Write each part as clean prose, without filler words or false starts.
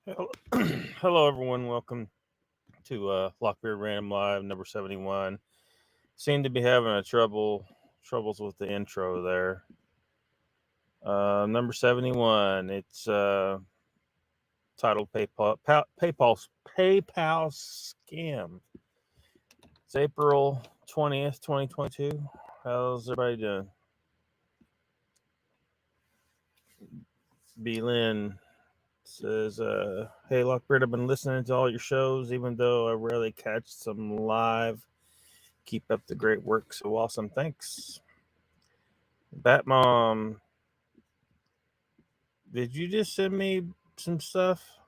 Hello, hello everyone. Welcome to LOCKBEARD Random Live number 71. Seem to be having troubles with the intro there. Number 71. It's titled PayPal scam. It's April 20th, 2022. How's everybody doing? B Lynn says, "Hey Lockbeard, I've been listening to all your shows, even though I rarely catch some live. Keep up the great work. So awesome. Thanks." Batmom, did you just send me some stuff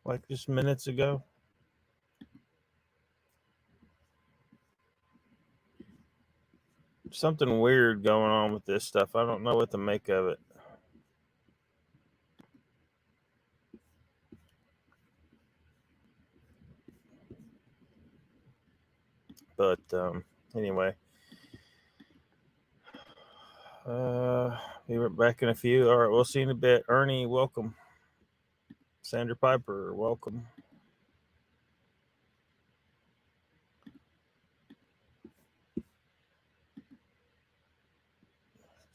like just minutes ago? Something weird going on with this stuff. I don't know what to make of it. But anyway, we were back in a few. All right, we'll see you in a bit. Ernie, welcome. Sandra Piper, welcome.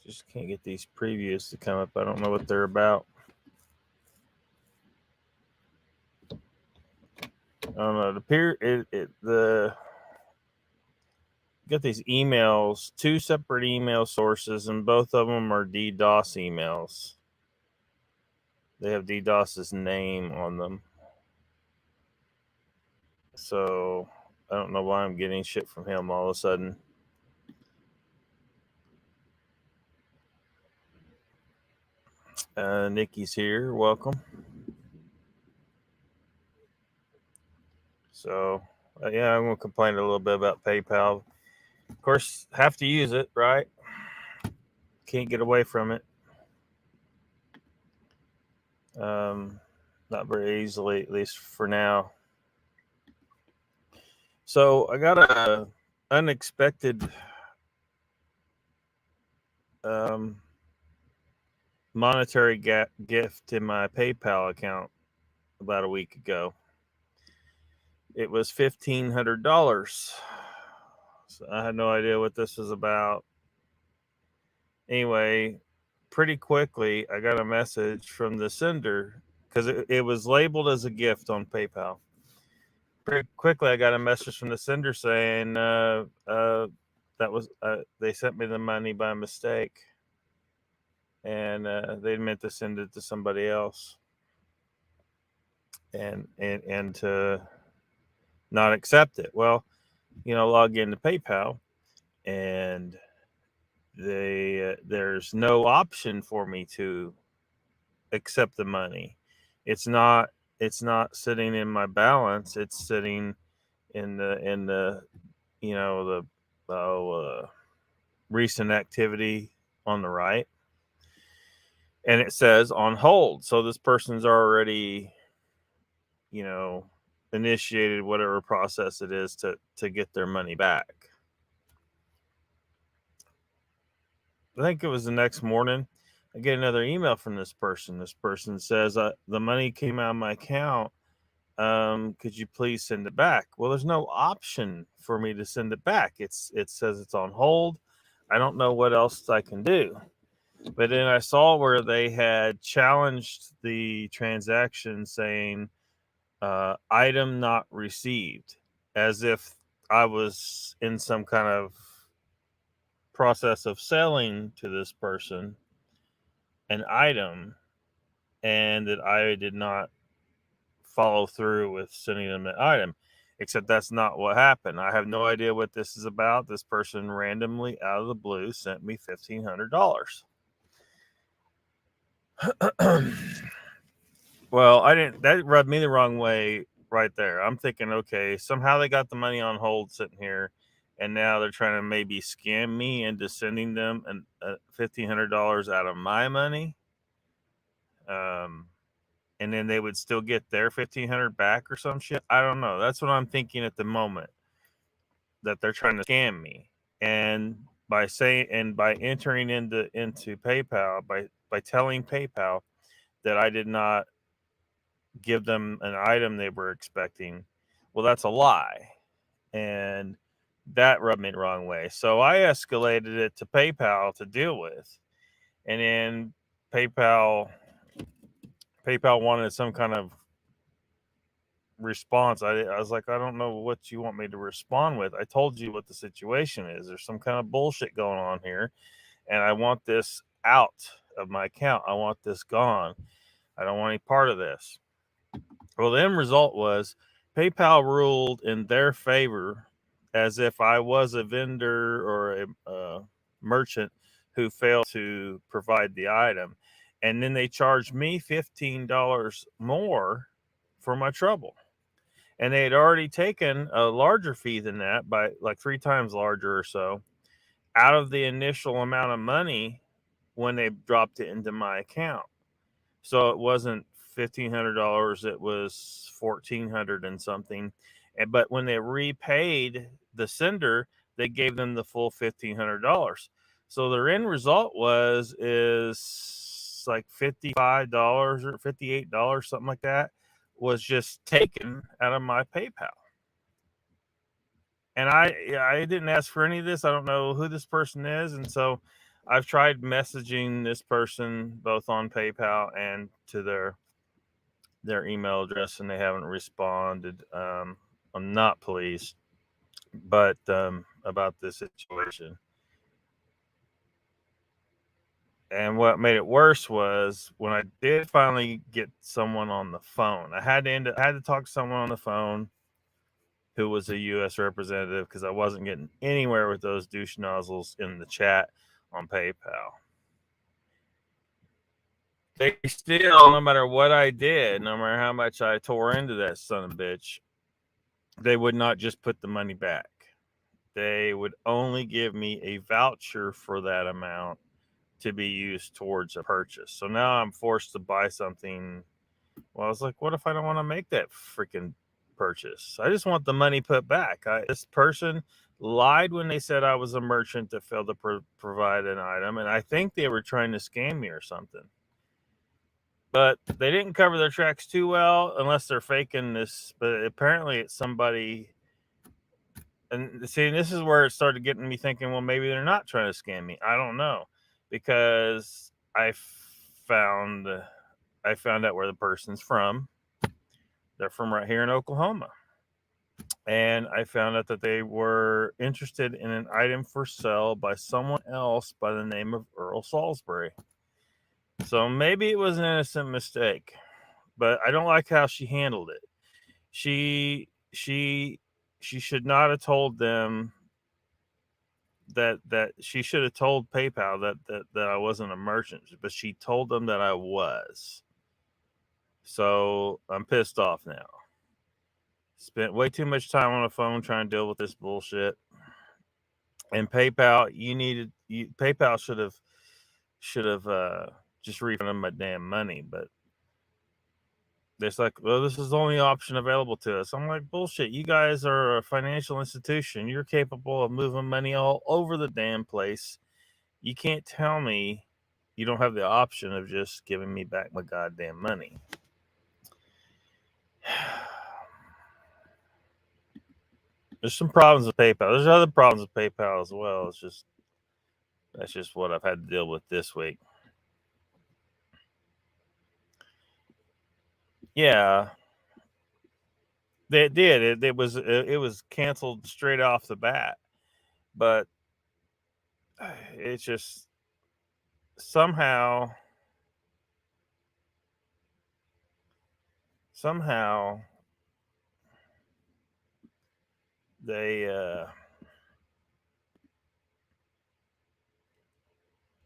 Just can't get these previews to come up. I don't know what they're about. I don't know. The get these emails, two separate email sources, and both of them are DDoS emails. They have DDoS's name on them. So I don't know why I'm getting shit from him all of a sudden. Nikki's here. Welcome. So, yeah, I'm going to complain a little bit about PayPal. Of course, have to use it, right? Can't get away from it. Not very easily, at least for now. So I got a unexpected monetary gift in my PayPal account about a week ago. It was $1,500. So I had no idea what this was about. Anyway, pretty quickly, I got a message from the sender because it was labeled as a gift on PayPal. Pretty quickly, I got a message from the sender saying they sent me the money by mistake, and they meant to send it to somebody else, and to not accept it. Well, log into PayPal, and there's no option for me to accept the money. It's not sitting in my balance. It's sitting in the recent activity on the right, and it says on hold. So this person's already initiated whatever process it is to get their money back. I think it was the next morning, I get another email from this person. This person says, the money came out of my account. Could you please send it back? Well, there's no option for me to send it back. It says it's on hold. I don't know what else I can do. But then I saw where they had challenged the transaction saying, item not received, as if I was in some kind of process of selling to this person an item, and that I did not follow through with sending them an item. Except that's not what happened. I have no idea what this is about. This person randomly out of the blue sent me $1,500. Well, I didn't. That rubbed me the wrong way right there. I'm thinking, okay, somehow they got the money on hold sitting here, and now they're trying to maybe scam me into sending them $1,500 out of my money. And then they would still get their $1,500 back or some shit. I don't know. That's what I'm thinking at the moment, that they're trying to scam me. And by entering into PayPal, by telling PayPal that I did not give them an item they were expecting. Well, that's a lie. And that rubbed me the wrong way. So I escalated it to PayPal to deal with. And then PayPal wanted some kind of response. I was like, I don't know what you want me to respond with. I told you what the situation is. There's some kind of bullshit going on here, and I want this out of my account. I want this gone. I don't want any part of this. Well, the end result was PayPal ruled in their favor as if I was a vendor or a merchant who failed to provide the item. And then they charged me $15 more for my trouble. And they had already taken a larger fee than that, by like 3 times larger or so, out of the initial amount of money when they dropped it into my account. So it wasn't $1,500; it was $1,400 and something. But when they repaid the sender, they gave them the full $1,500. So their end result is like $55 or $58, something like that, was just taken out of my PayPal. And I didn't ask for any of this. I don't know who this person is, and so I've tried messaging this person both on PayPal and to their email address, and they haven't responded. I'm not pleased, but about this situation. And what made it worse was when I did finally get someone on the phone. I had to talk to someone on the phone who was a U.S. representative because I wasn't getting anywhere with those douche nozzles in the chat on PayPal. They still, no matter what I did, no matter how much I tore into that son of a bitch, they would not just put the money back. They would only give me a voucher for that amount to be used towards a purchase. So now I'm forced to buy something. Well, I was like, what if I don't want to make that freaking purchase? I just want the money put back. This person lied when they said I was a merchant that failed to provide an item, and I think they were trying to scam me or something. But they didn't cover their tracks too well, unless they're faking this. But apparently it's somebody. And see, this is where it started getting me thinking, well, maybe they're not trying to scam me. I don't know, because I found out where the person's from. They're from right here in Oklahoma. And I found out that they were interested in an item for sale by someone else by the name of Earl Salisbury. So maybe it was an innocent mistake, but I don't like how she handled it. She should not have told them that she should have told PayPal that I wasn't a merchant, but she told them that I was. So I'm pissed off now. Spent way too much time on the phone trying to deal with this bullshit. And PayPal, PayPal should have just refunded my damn money, but it's like, well, this is the only option available to us. I'm like, bullshit. You guys are a financial institution. You're capable of moving money all over the damn place. You can't tell me you don't have the option of just giving me back my goddamn money. There's some problems with PayPal. There's other problems with PayPal as well. That's just what I've had to deal with this week. Yeah, they did. It was canceled straight off the bat, but it's just somehow they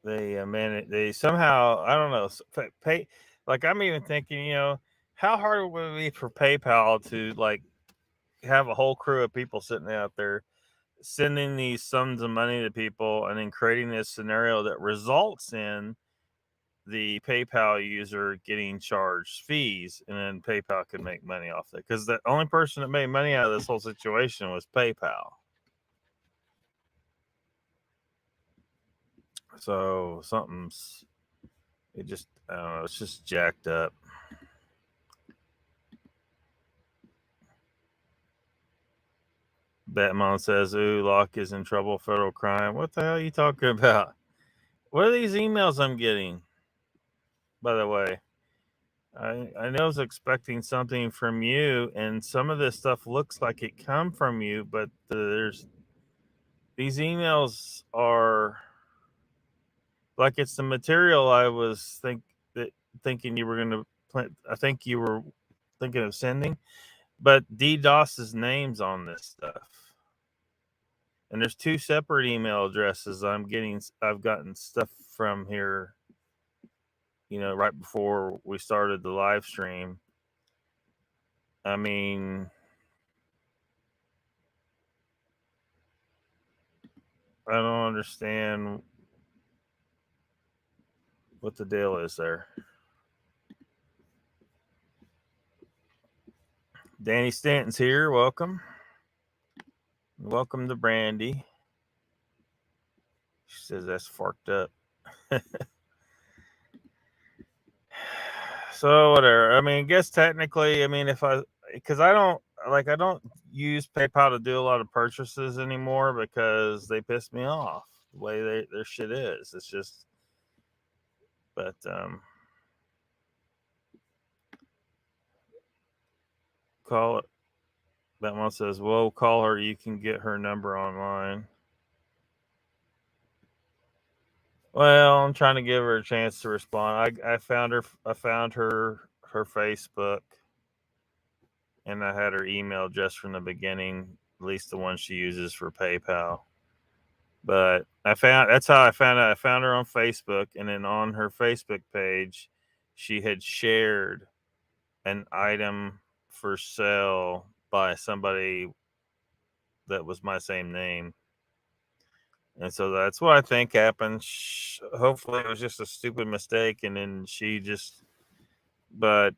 they somehow, I don't know, pay. Like, I'm even thinking, how hard would it be for PayPal to like have a whole crew of people sitting out there sending these sums of money to people and then creating this scenario that results in the PayPal user getting charged fees, and then PayPal could make money off that, because the only person that made money out of this whole situation was PayPal. So something's It just, I don't know, it's just jacked up. Batman says, ooh, Locke is in trouble, federal crime. What the hell are you talking about? What are these emails I'm getting? By the way, I know I was expecting something from you, and some of this stuff looks like it come from you, but there's these emails are like it's the material I was thinking you were going to plant. I think you were thinking of sending, but DDoS's name's on this stuff, and there's two separate email addresses I've gotten stuff from here. Right before we started the live stream. I mean, I don't understand what the deal is there. Danny Stanton's here. Welcome. Welcome to Brandy. She says that's forked up. So whatever. I mean, I guess technically, I mean, because I don't use PayPal to do a lot of purchases anymore because they piss me off the way their shit is. It's just, but call it. That one says, "Well, call her. You can get her number online." Well, I'm trying to give her a chance to respond. I found her. I found her Facebook, and I had her email just from the beginning, at least the one she uses for PayPal. But that's how I found out. I found her on Facebook, and then on her Facebook page, she had shared an item for sale by somebody that was my same name. And so that's what I think happened. Hopefully, it was just a stupid mistake, and then she just. But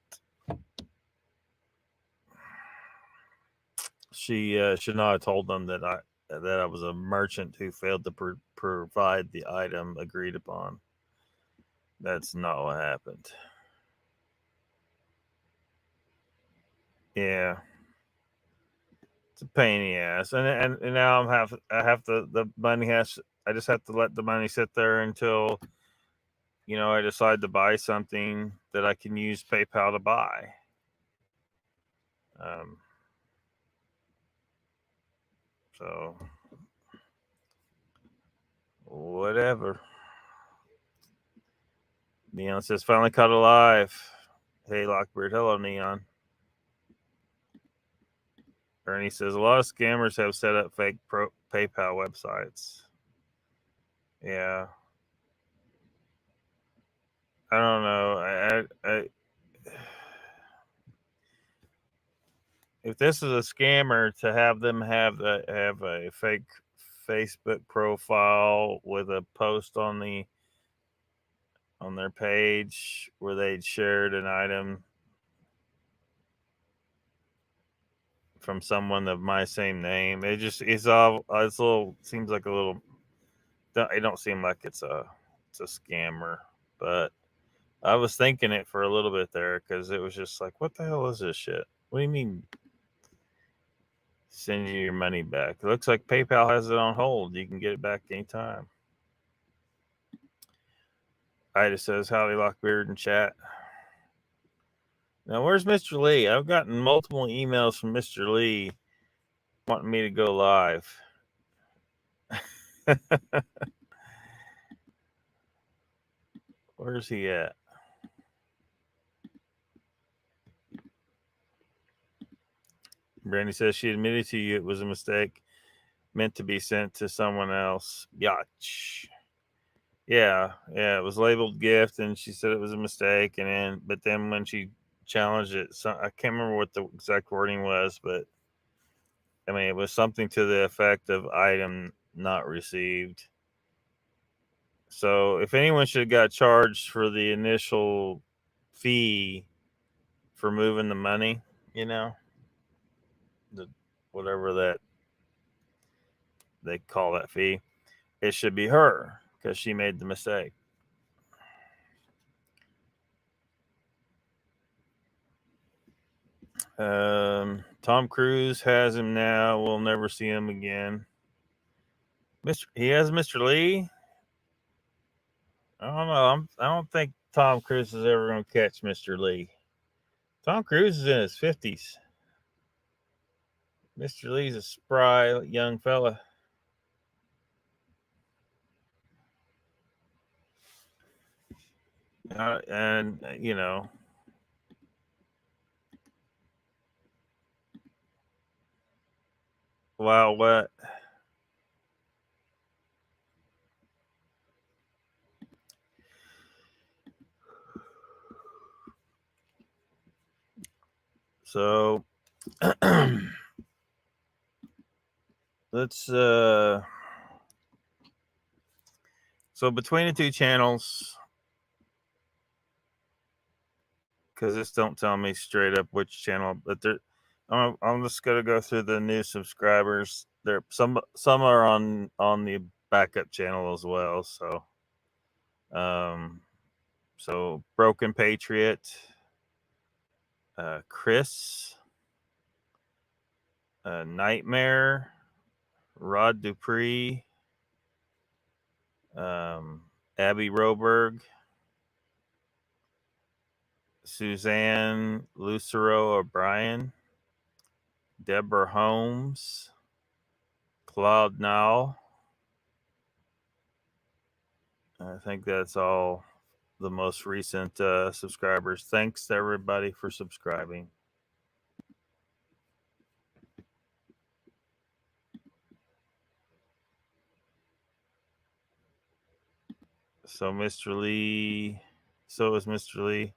she should not have told them that I was a merchant who failed to provide the item agreed upon. That's not what happened. Yeah, it's a pain in the ass, and now the money has. I just have to let the money sit there until I decide to buy something that I can use PayPal to buy. So whatever. Neon says finally caught alive. Hey Lockbeard, hello Neon. Ernie says a lot of scammers have set up fake PayPal websites. Yeah. I don't know. I if this is a scammer to have them have a fake Facebook profile with a post on their page where they'd shared an item from someone of my same name, it's seems like a little. It don't seem like it's a scammer, but I was thinking it for a little bit there because it was just like, what the hell is this shit? What do you mean? Send you your money back. It looks like PayPal has it on hold. You can get it back anytime. Ida says, howdy, Lockbeard in chat. Now, where's Mr. Lee? I've gotten multiple emails from Mr. Lee wanting me to go live. Where's he at? Brandy says she admitted to you it was a mistake meant to be sent to someone else. Yach. Yeah, it was labeled gift, and she said it was a mistake. But then when she challenged it, I can't remember what the exact wording was, but I mean, it was something to the effect of item not received. So if anyone should have got charged for the initial fee for moving the money, whatever that they call that fee, it should be her because she made the mistake. Tom Cruise has him now. We'll never see him again. He has Mr. Lee. I don't know. I don't think Tom Cruise is ever going to catch Mr. Lee. Tom Cruise is in his 50s. Mr. Lee's a spry young fella. And, wow, what? So, let's, so between the two channels, because this don't tell me straight up which channel, but I'm just gonna go through the new subscribers. There, some are on the backup channel as well. So Broken Patriot, Chris, Nightmare, Rod Dupree, Abby Roberg, Suzanne Lucero O'Brien, Deborah Holmes, Claude Nowell. I think that's all the most recent subscribers. Thanks to everybody for subscribing. So Mr. Lee, so is Mr. Lee.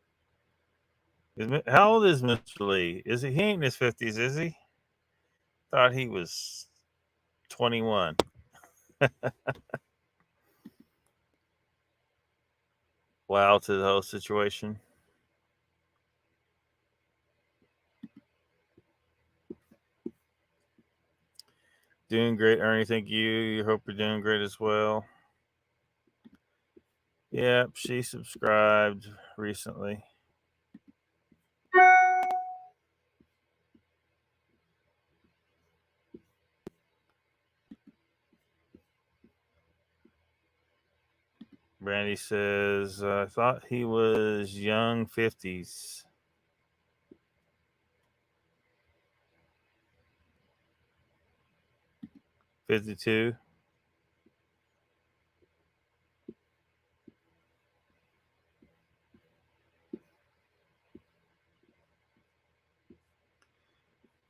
How old is Mr. Lee? He ain't in his 50s, is he? Thought he was 21. Wow to the whole situation. Doing great, Ernie. Thank you. Hope you're doing great as well. Yep, she subscribed recently. Brandy says, I thought he was young 50s. $52.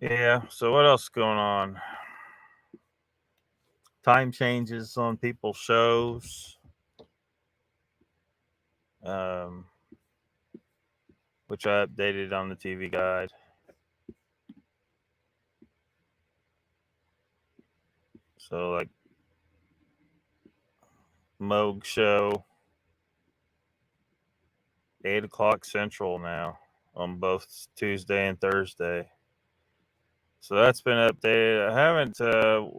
Yeah, so what else is going on? Time changes on people's shows. Which I updated on the TV guide. So, like, Moog show, 8 o'clock Central now on both Tuesday and Thursday. So that's been updated. I haven't.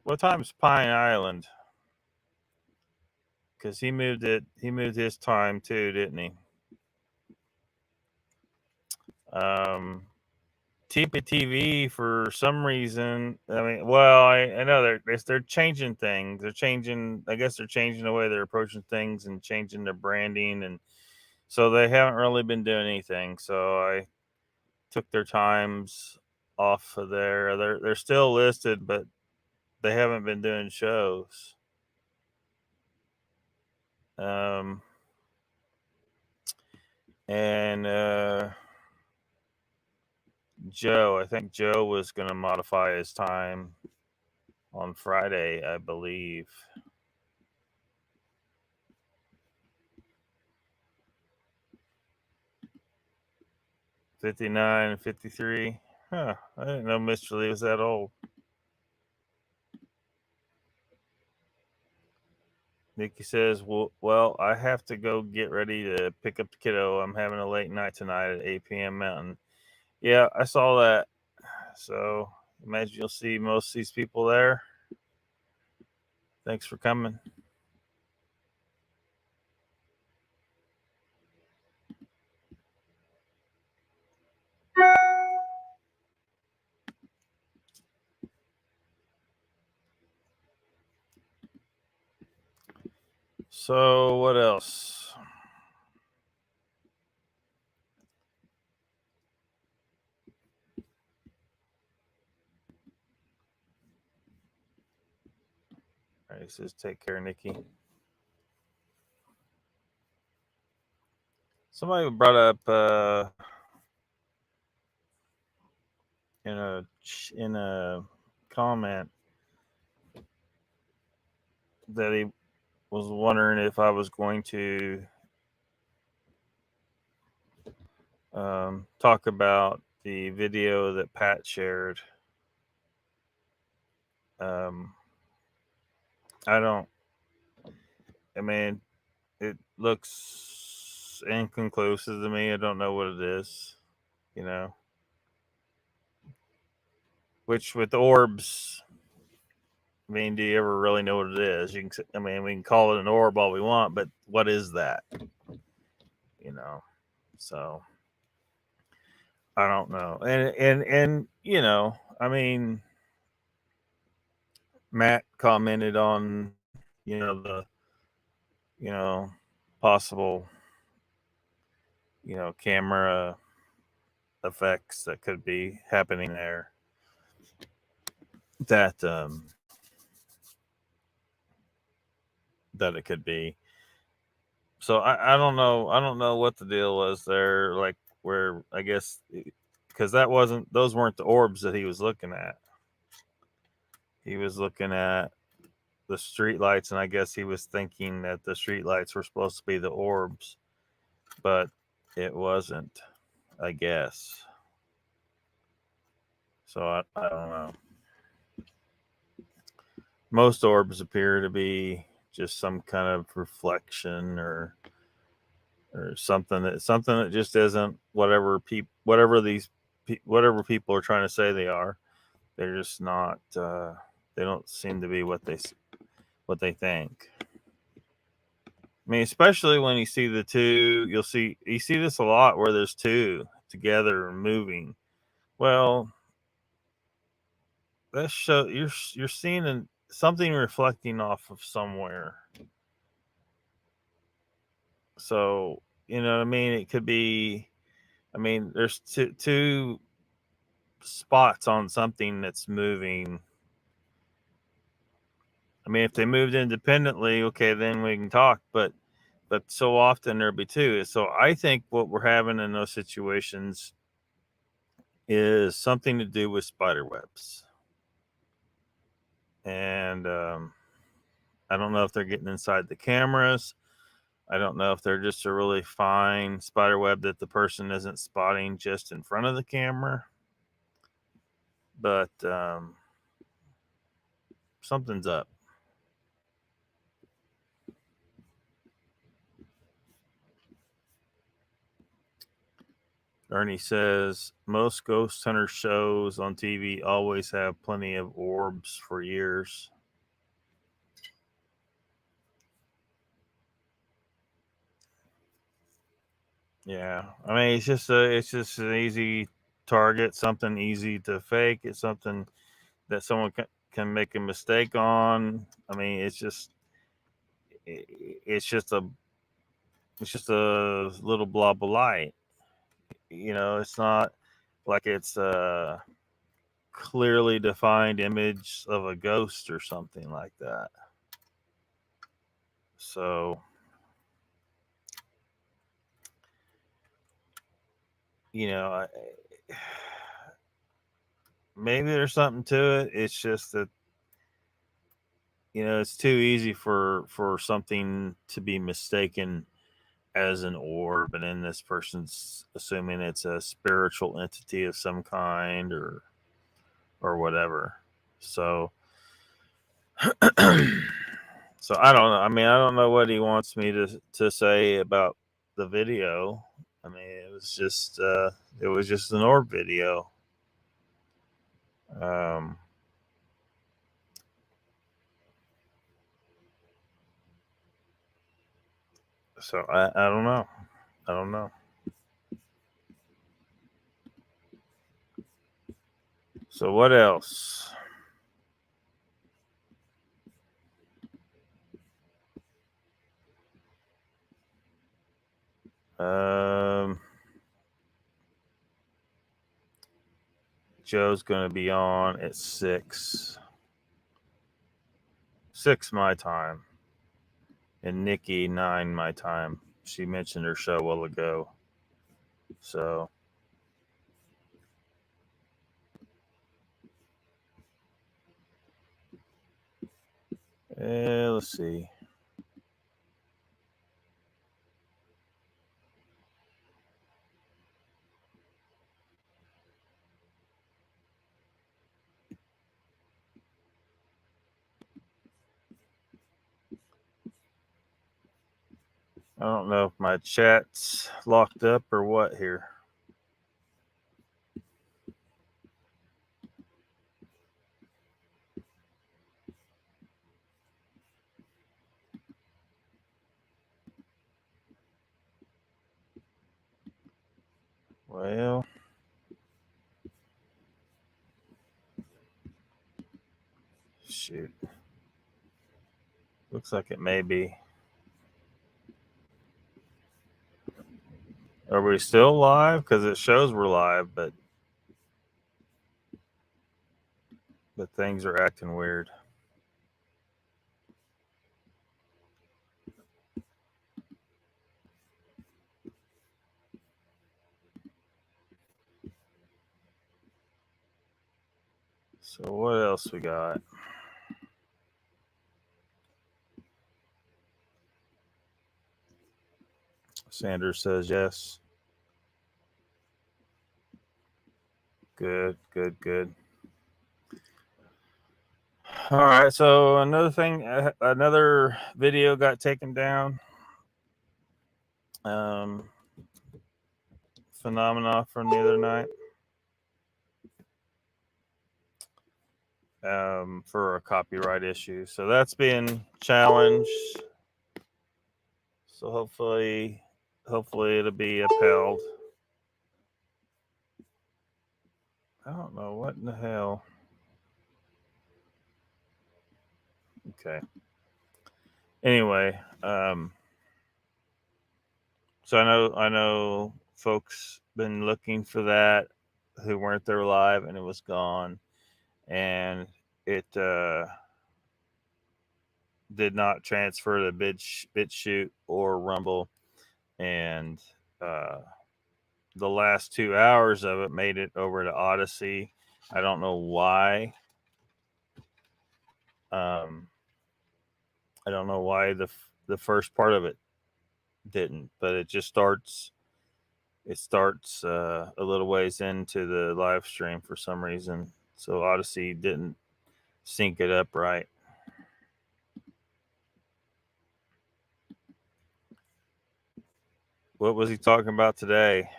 What time's Pine Island? Because he moved it. He moved his time too, didn't he? TV for some reason. I mean, well, I know they're changing things. They're changing. I guess they're changing the way they're approaching things and changing their branding, and so they haven't really been doing anything. So I took their times off of there. They're still listed, but they haven't been doing shows. And Joe, I think Joe was going to modify his time on Friday, I believe. $59 and $53. Huh. I didn't know Mr. Lee was that old. Nikki says, well, I have to go get ready to pick up the kiddo. I'm having a late night tonight at 8 p.m. Mountain. Yeah, I saw that. So imagine you'll see most of these people there. Thanks for coming. So what else? All right, he says, take care, Nikki. Somebody brought up in a comment that he was wondering if I was going to talk about the video that Pat shared. I don't. I mean, it looks inconclusive to me. I don't know what it is. You know, which with orbs. I mean, do you ever really know what it is? You can. I mean, we can call it an orb all we want, but what is that? You know. So I don't know. And you know, I mean, Matt commented on the possible camera effects that could be happening there that it could be. So I don't know what the deal was there, like where I guess because those weren't the orbs that he was looking at. He was looking at the street lights, and I guess he was thinking that the street lights were supposed to be the orbs, but it wasn't, I guess. So I don't know. Most orbs appear to be just some kind of reflection or something that just isn't whatever people are trying to say they are. They're just not. They don't seem to be what they think. I mean, especially when you see the two, you see this a lot where there's two together moving. Well, that show you're seeing something reflecting off of somewhere. So you know what I mean. It could be. I mean, there's two spots on something that's moving. I mean, if they moved independently, okay, then we can talk. But so often there'll be two. So I think what we're having in those situations is something to do with spider webs. And I don't know if they're getting inside the cameras. I don't know if they're just a really fine spider web that the person isn't spotting just in front of the camera. But something's up. Ernie says most ghost hunter shows on TV always have plenty of orbs for years. Yeah, I mean it's just an easy target, something easy to fake. It's something that someone can make a mistake on. I mean, it's just a little blob of light. You know, it's not like it's a clearly defined image of a ghost or something like that. So, you know, maybe there's something to it. It's just that it's too easy for something to be mistaken as an orb, and then this person's assuming it's a spiritual entity of some kind or whatever. So so I don't know. I mean, I don't know what he wants me to say about the video. I mean, it was just an orb video. So I don't know. I don't know. So what else? Joe's going to be on at 6 my time, and Nikki 9 my time. She mentioned her show a while ago. So let's see. I don't know if my chat's locked up or what here. Well, shoot. Looks like it may be. Are we still live? Because it shows we're live, but things are acting weird. So what else we got? Sanders says yes. Good. All right. So another thing, another video got taken down. Phenomena from the other night. For a copyright issue. So that's being challenged. So hopefully it'll be upheld. I don't know what in the hell. Okay. Anyway, so I know folks been looking for that who weren't there live, and it was gone, and it did not transfer to BitChute or Rumble, and the last 2 hours of it made it over to Odyssey. I don't know why. I don't know why the first part of it didn't, but it just starts. It starts a little ways into the live stream for some reason, so Odyssey didn't sync it up right. What was he talking about today?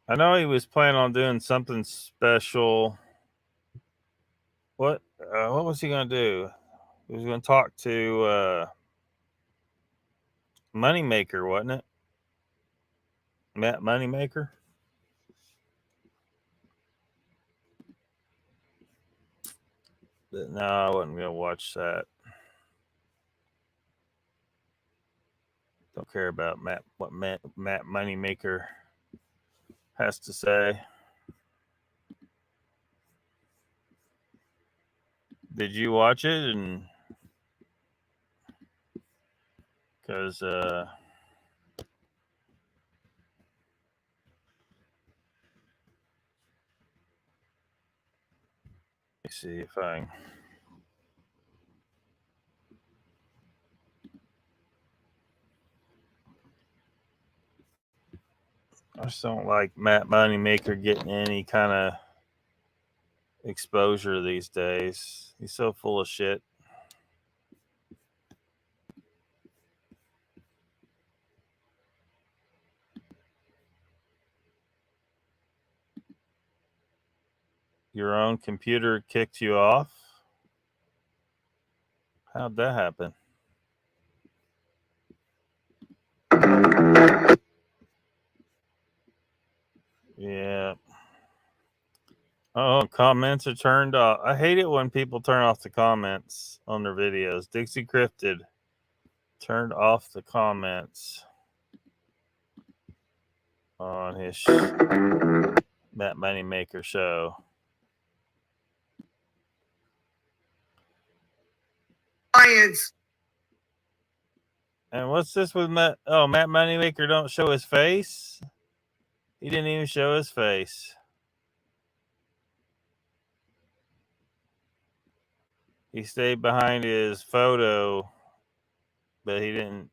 I know he was planning on doing something special. What was he going to do? He was going to talk to Moneymaker, wasn't it? Matt Moneymaker? But no, I wasn't going to watch that. Don't care about what Matt Moneymaker has to say. Did you watch it? And because let me see if I just don't like Matt Moneymaker getting any kind of exposure these days. He's so full of shit. Your own computer kicked you off? How'd that happen? Yeah. Oh, comments are turned off. I hate it when people turn off the comments on their videos. Dixie Cryptid turned off the comments on his Matt Moneymaker show. Science. And what's this with Matt? Oh, Matt Moneymaker don't show his face? He didn't even show his face. He stayed behind his photo, but he didn't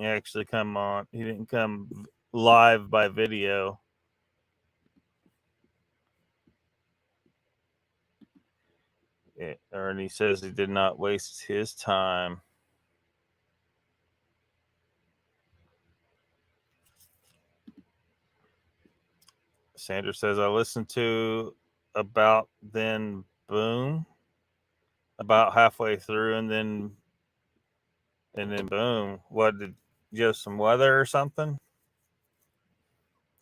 actually come on. He didn't come live by video. Ernie says he did not waste his time. Sandra says, I listened to about then boom, about halfway through, and then boom. What, did you have some weather or something?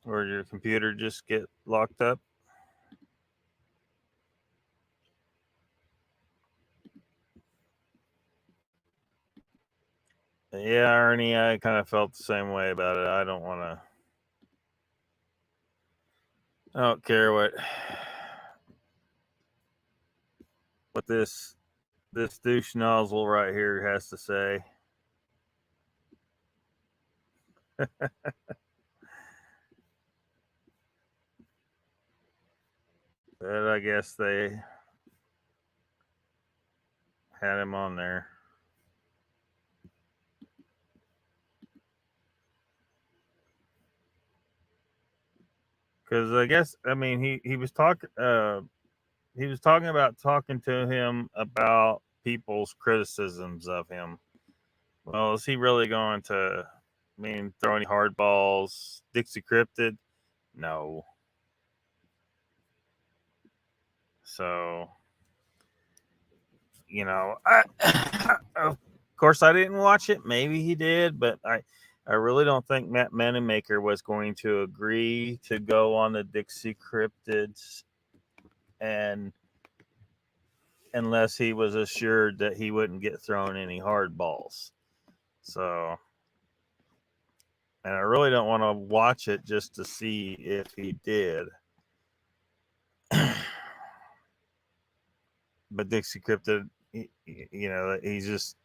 Or your computer just get locked up? Yeah, Ernie, I kind of felt the same way about it. I don't care what this douche nozzle right here has to say. But I guess they had him on there. Because I guess, I mean, he was talking about talking to him about people's criticisms of him. Well, is he really going to, throw any hard balls? Dixie Cryptid? No. So, of course, I didn't watch it. Maybe he did, but I really don't think Matt Moneymaker was going to agree to go on the Dixie Cryptids, and unless he was assured that he wouldn't get thrown any hard balls. So, and I really don't want to watch it just to see if he did. But Dixie Cryptid, he's just,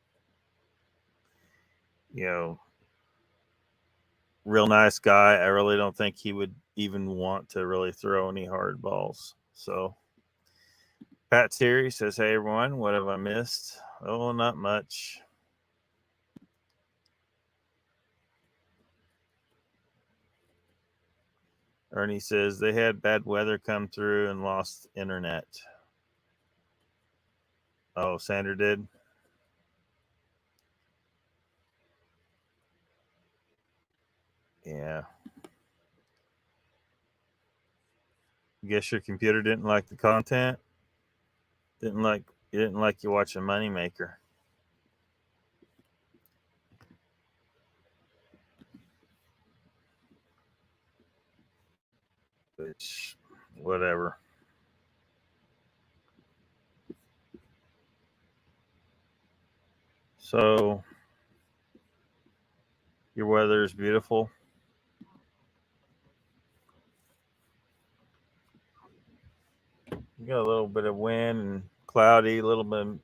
real nice guy. I really don't think he would even want to really throw any hard balls. So Pat Terry says, hey everyone, what have I missed? Oh, not much. Ernie says they had bad weather come through and lost internet. Oh, Sandra did? Yeah. Guess your computer didn't like the content? You didn't like you watching Moneymaker. Which, whatever. So, your weather is beautiful. You got a little bit of wind and cloudy, a little bit. I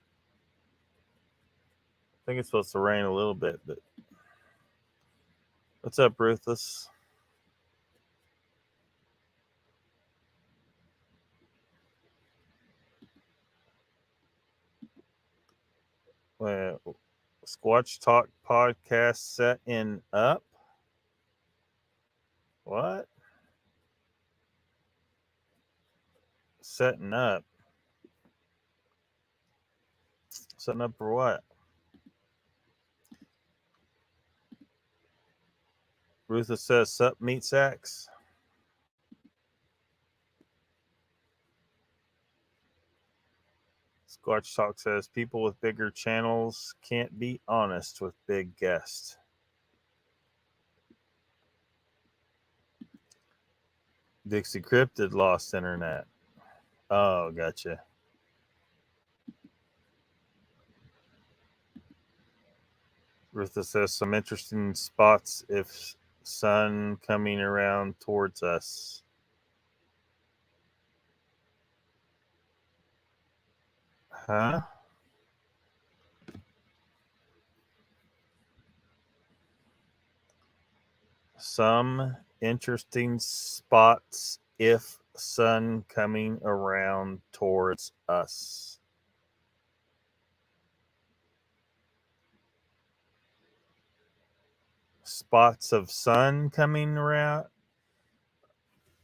think it's supposed to rain a little bit, but what's up, Ruthless? Well, Squatch Talk podcast setting up. What? Setting up. Setting up for what? Ruthless says, sup, meat sacks. Squatch Talk says, people with bigger channels can't be honest with big guests. Dixie Cryptid lost internet. Oh, gotcha. Rutha says some interesting spots if sun coming around towards us. Huh? Some interesting spots if sun coming around towards us. Spots of sun coming around.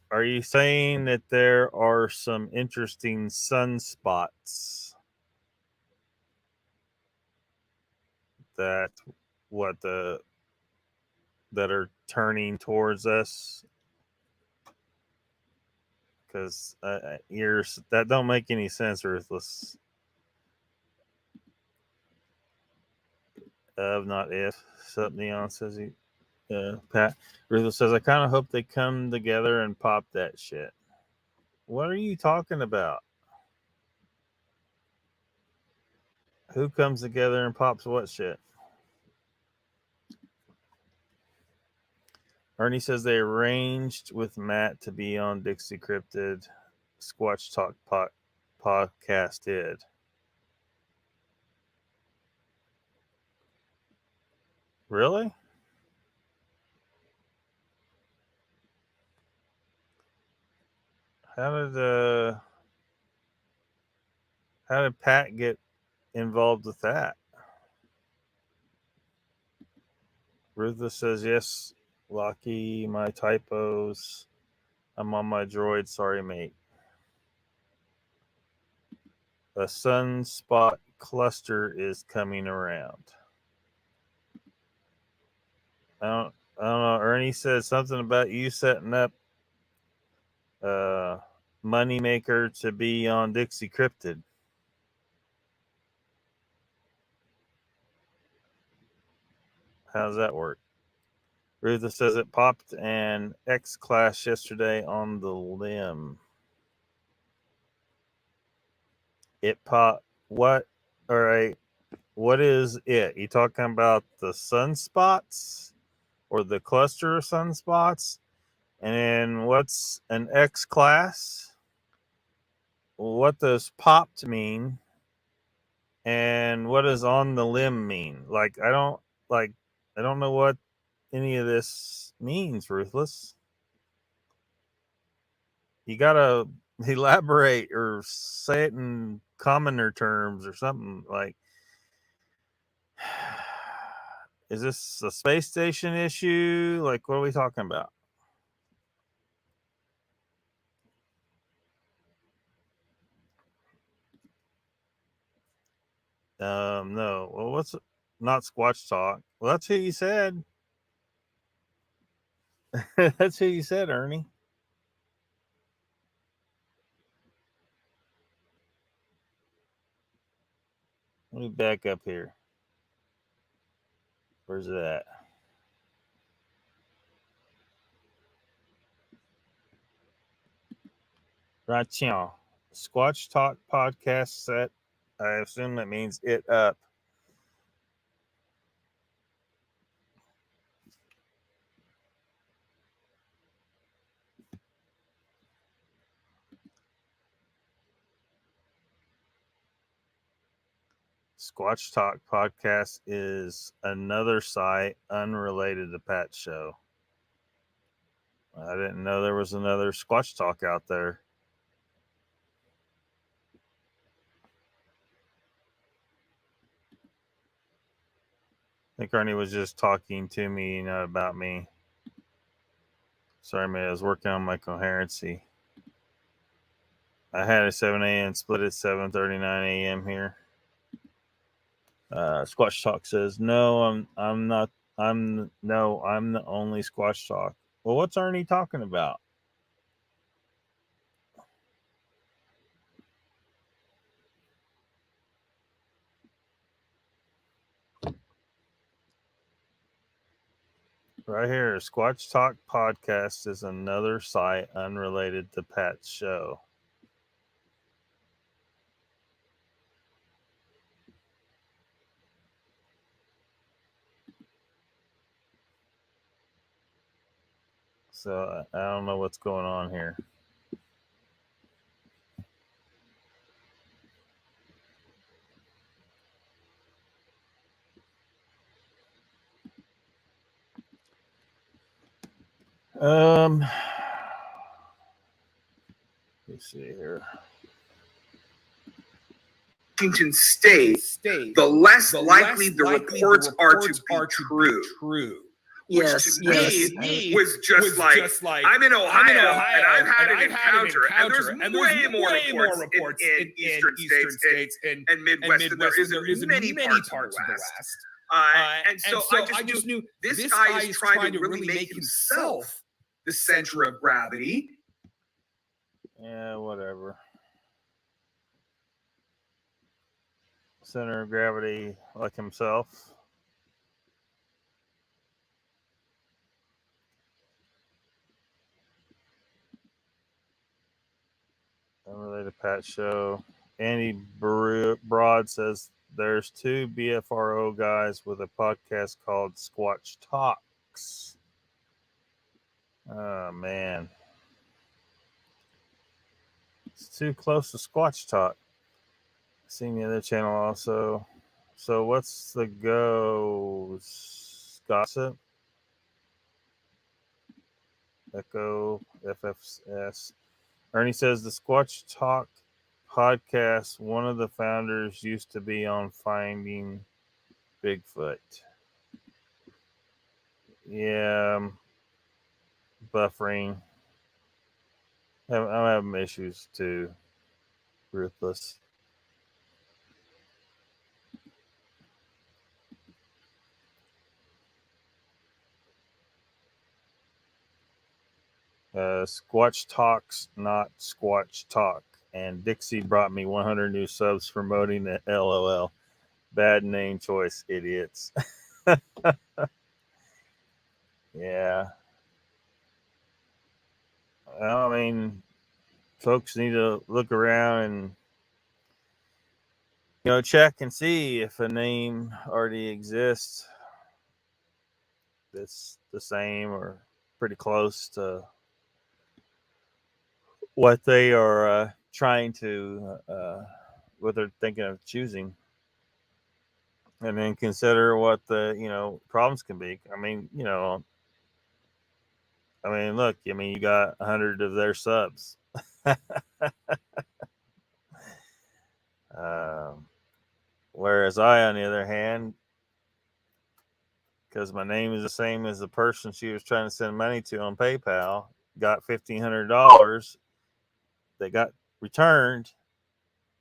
Are you saying that there are some interesting sunspots that that are turning towards us? Because ears that don't make any sense, Ruthless. Not if. Something Neon says he. Pat Ruthless says I kind of hope they come together and pop that shit. What are you talking about? Who comes together and pops what shit? Ernie says they arranged with Matt to be on Dixie Cryptid. Squatch Talk podcast did. Really? How did Pat get involved with that? Ruthless says yes. Locky, my typos. I'm on my droid. Sorry, mate. A sunspot cluster is coming around. I don't know. Ernie said something about you setting up Moneymaker to be on Dixie Cryptid. How does that work? Ruthless says it popped an X class yesterday on the limb. It popped what? All right. What is it? You talking about the sunspots or the cluster of sunspots? And then what's an X class? What does popped mean? And what does on the limb mean? I don't know what any of this means, Ruthless. You gotta elaborate or say it in commoner terms or something. Is this a space station issue? What are we talking about? No. Well, what's not Squatch Talk? Well, that's who you said. That's who you said, Ernie. Let me back up here. Where's it at? Right now. Squatch Talk podcast set. I assume that means it up. Squatch Talk podcast is another site unrelated to Pat's show. I didn't know there was another Squatch Talk out there. I think Ernie was just talking to me, not about me. Sorry, man. I was working on my coherency. I had a 7 a.m. split at 7:39 a.m. here. Squatch Talk says, "No, I'm not. I'm the only Squatch Talk." Well, what's Ernie talking about? Right here, Squatch Talk podcast is another site unrelated to Pat's show. So I don't know what's going on here. Let's see here. Washington State, the less likely the reports are to be true. Yes, Which to me was just like I'm in Ohio and I've had an encounter, and there's way more reports in eastern states and Midwest than there is in many parts of the West. And so I just knew this guy is trying to really make himself the center of gravity. Yeah, whatever. Center of gravity, like himself. Unrelated Pat show. Andy Broad says there's two BFRO guys with a podcast called Squatch Talks. Oh man, it's too close to Squatch Talk. Seen the other channel also. So what's the gossip? Echo FFS. Ernie says the Squatch Talk podcast, one of the founders used to be on Finding Bigfoot. Yeah, buffering. I'm having issues too. Ruthless. Squatch Talks, not Squatch Talk. And Dixie brought me 100 new subs promoting the LOL. Bad name choice, idiots. Yeah. I mean, folks need to look around and check and see if a name already exists that's the same or pretty close to what they are trying to, what they're thinking of choosing, and then consider what the problems can be. I mean, look, you got 100 of their subs. Whereas I, on the other hand, because my name is the same as the person she was trying to send money to on PayPal, got $1,500 that got returned,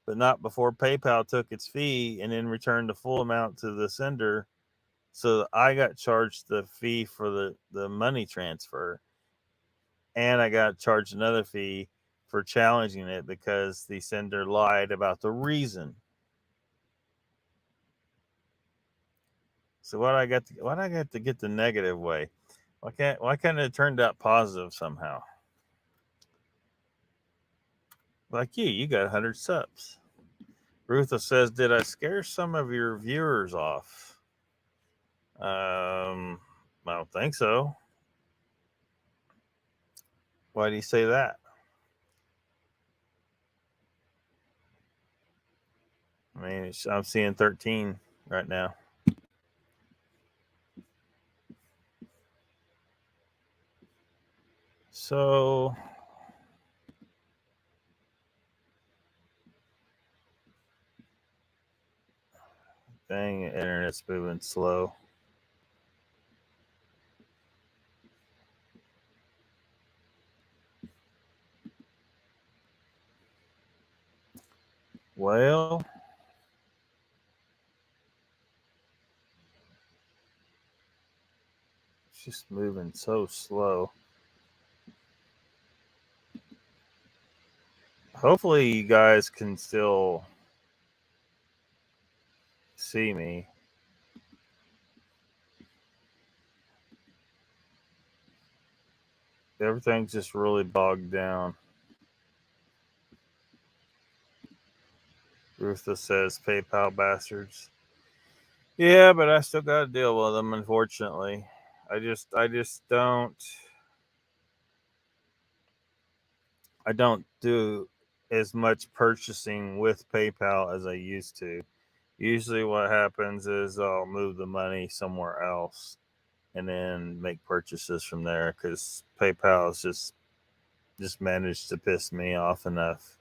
but not before PayPal took its fee and then returned the full amount to the sender. So I got charged the fee for the money transfer, and I got charged another fee for challenging it because the sender lied about the reason. So why do I got to get the negative way? Why can't it turn out positive somehow? Like you got 100 subs. Rutha says, did I scare some of your viewers off? I don't think so. Why do you say that? I mean, I'm seeing 13 right now. So dang, the internet's moving slow. Well, it's just moving so slow. Hopefully you guys can still see me. Everything's just really bogged down. Rutha says, PayPal bastards. Yeah, but I still got to deal with them, unfortunately. I just don't. I don't do as much purchasing with PayPal as I used to. Usually, what happens is I'll move the money somewhere else and then make purchases from there because PayPal is just managed to piss me off enough.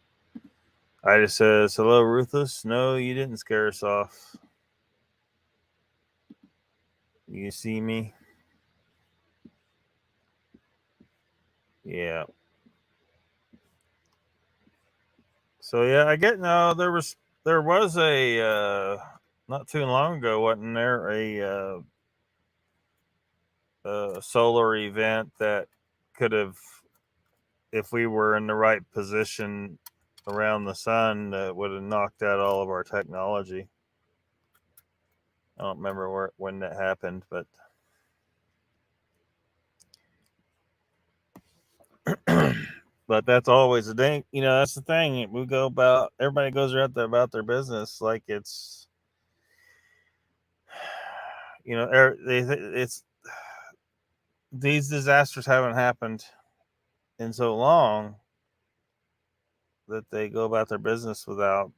I just says, "Hello, Ruthless. No, you didn't scare us off. You see me? Yeah." So yeah, I get no. There was a not too long ago, wasn't there a solar event that could have, if we were in the right position around the sun, that would have knocked out all of our technology. I don't remember when that happened, but but that's always the thing. That's the thing. We go about everybody goes about their business like it's it's these disasters haven't happened in so long that they go about their business without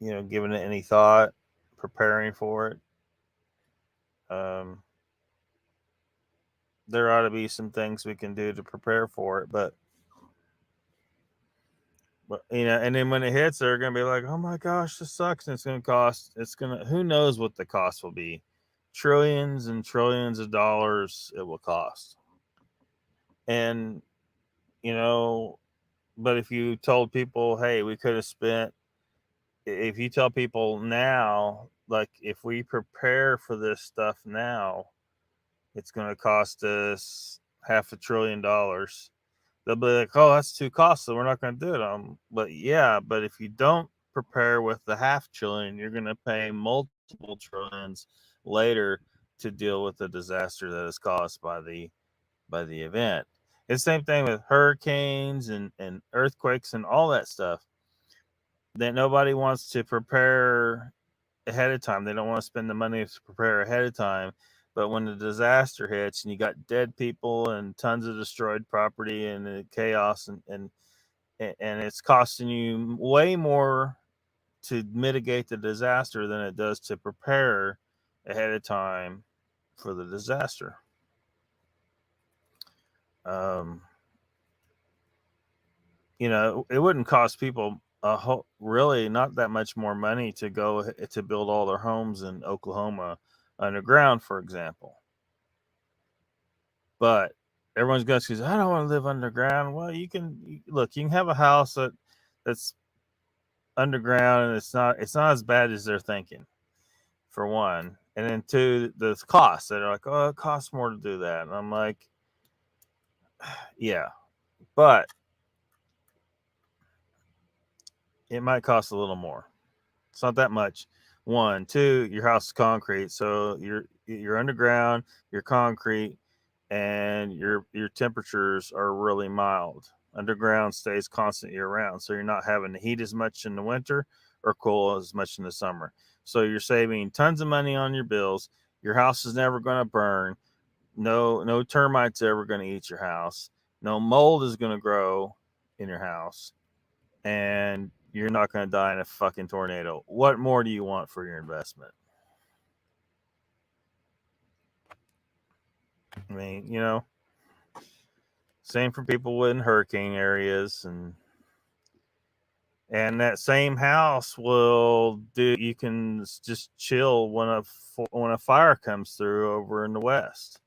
giving it any thought, preparing for it. Um, there ought to be some things we can do to prepare for it, but and then when it hits, they're gonna be like, "Oh my gosh, this sucks!" And it's gonna cost. Who knows what the cost will be? Trillions and trillions of dollars it will cost. And you know, but if you told people, "Hey, we could have spent," if you tell people now, like if we prepare for this stuff now, it's going to cost us $500 billion. They'll be like, "Oh, that's too costly. We're not going to do it." But yeah, but if you don't prepare with the half trillion, you're going to pay multiple trillions later to deal with the disaster that is caused by the event. It's the same thing with hurricanes and earthquakes and all that stuff. That nobody wants to prepare ahead of time. They don't want to spend the money to prepare ahead of time. But when the disaster hits and you got dead people and tons of destroyed property and chaos and it's costing you way more to mitigate the disaster than it does to prepare ahead of time for the disaster. Um, it wouldn't cost people really not that much more money to go to build all their homes in Oklahoma underground, for example. But everyone's going to say, "I don't want to live underground." Well, look. You can have a house that's underground, and it's not as bad as they're thinking. For one, and then two, the costs. They're like, "Oh, it costs more to do that," and I'm like, "Yeah, but it might cost a little more. It's not that much." One, two, your house is concrete, so you're underground, you're concrete, and your temperatures are really mild. Underground stays constant year round, so you're not having to heat as much in the winter or cool as much in the summer. So you're saving tons of money on your bills. Your house is never going to burn. No termites are ever going to eat your house. No mold is going to grow in your house, and you're not going to die in a fucking tornado. What more do you want for your investment? I mean, same for people in hurricane areas, and that same house will do. You can just chill when a fire comes through over in the west.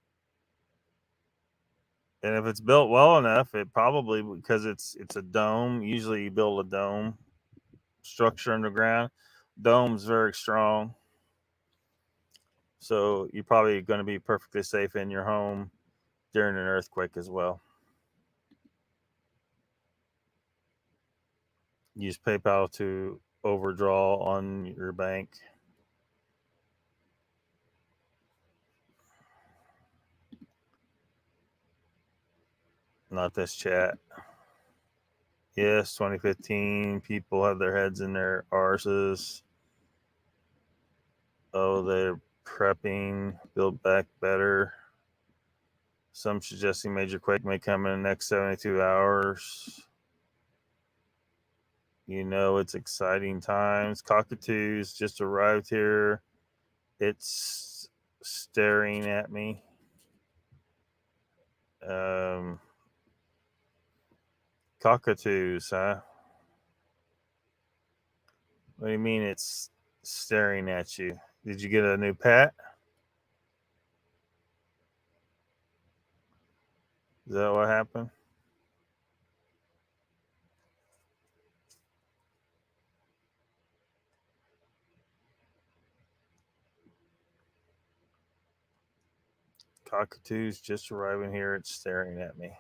And if it's built well enough, it probably, because it's a dome. Usually, you build a dome structure underground. Dome's very strong, so you're probably going to be perfectly safe in your home during an earthquake as well. Use PayPal to overdraw on your bank. Not this chat. Yes, 2015. People have their heads in their arses. Oh, they're prepping, build back better. Some suggesting major quake may come in the next 72 hours. You know, it's exciting times. Cockatoos just arrived here. It's staring at me. Cockatoos, huh? What do you mean it's staring at you? Did you get a new pet? Is that what happened? Cockatoos just arriving here. It's staring at me.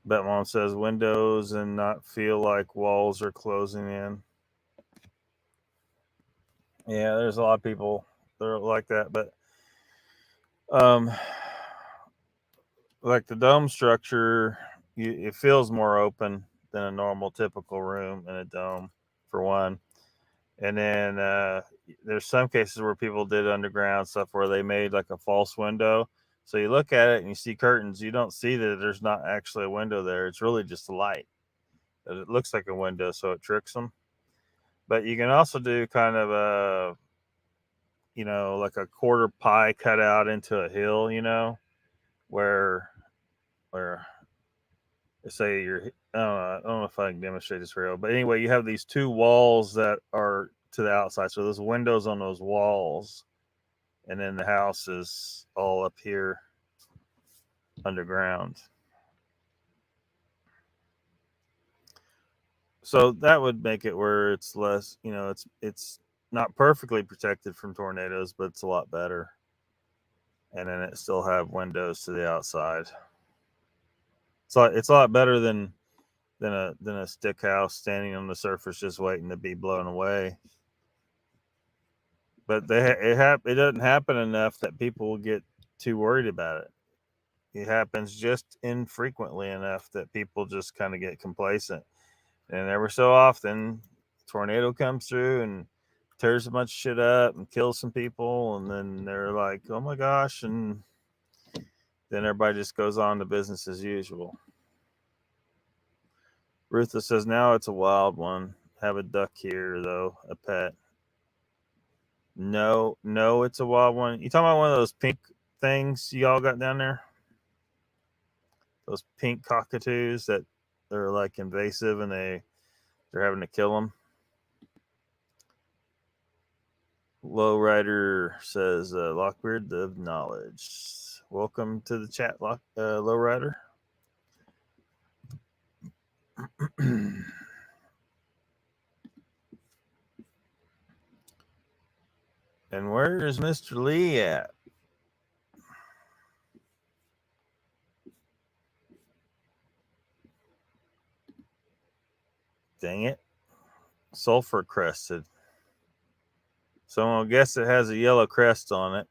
Betmom says windows and not feel like walls are closing in. Yeah, there's a lot of people that are like that, but like the dome structure, it feels more open than a normal typical room in a dome, for one. And then there's some cases where people did underground stuff where they made like a false window. So you look at it and you see curtains. You don't see that there's not actually a window there. It's really just a light. It looks like a window, so it tricks them. But you can also do kind of a, like a quarter pie cut out into a hill, where say you're, I don't know if I can demonstrate this real, but anyway, you have these two walls that are to the outside. So there's windows on those walls, and then the house is all up here underground. So that would make it where it's less, it's not perfectly protected from tornadoes, but it's a lot better. And then it still have windows to the outside. So it's a lot better than a stick house standing on the surface just waiting to be blown away. But it doesn't happen enough that people will get too worried about it. It happens just infrequently enough that people just kind of get complacent. And every so often, a tornado comes through and tears a bunch of shit up and kills some people, and then they're like, "Oh my gosh!" And then everybody just goes on to business as usual. Rutha says, "Now it's a wild one. Have a duck here, though, a pet." No, it's a wild one. You talking about one of those pink things y'all got down there? Those pink cockatoos that they're like invasive and they're having to kill them. Lowrider says, "Lockbeard of knowledge." Welcome to the chat, Lowrider. And where is Mr. Lee at? Dang it. Sulfur crested. So I'm gonna guess it has a yellow crest on it.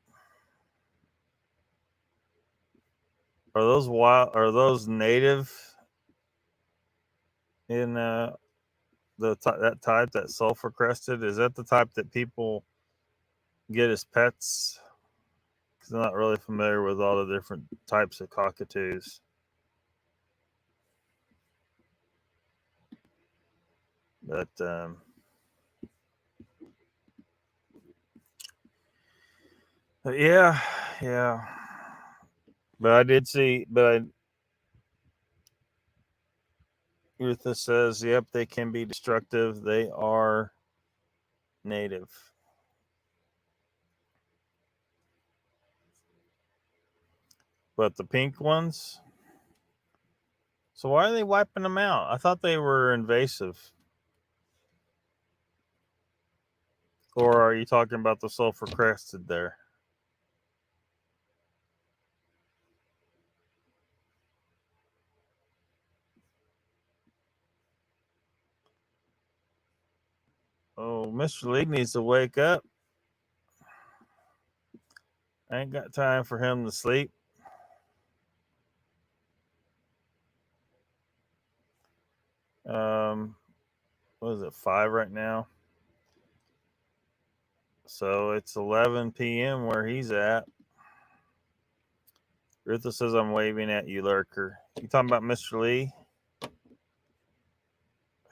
Are those wild? Are those native in that type, that sulfur crested? Is that the type that people get as pets? Because I'm not really familiar with all the different types of cockatoos. But yeah. But I did see. Rutha says, "Yep, they can be destructive. They are native." But the pink ones. So why are they wiping them out? I thought they were invasive. Or are you talking about the sulfur crested there? Oh, Mr. Lee needs to wake up. I ain't got time for him to sleep. What is it, 5 right now? So it's 11 p.m. where he's at. Ruthless says, I'm waving at you, lurker. You talking about Mr. Lee?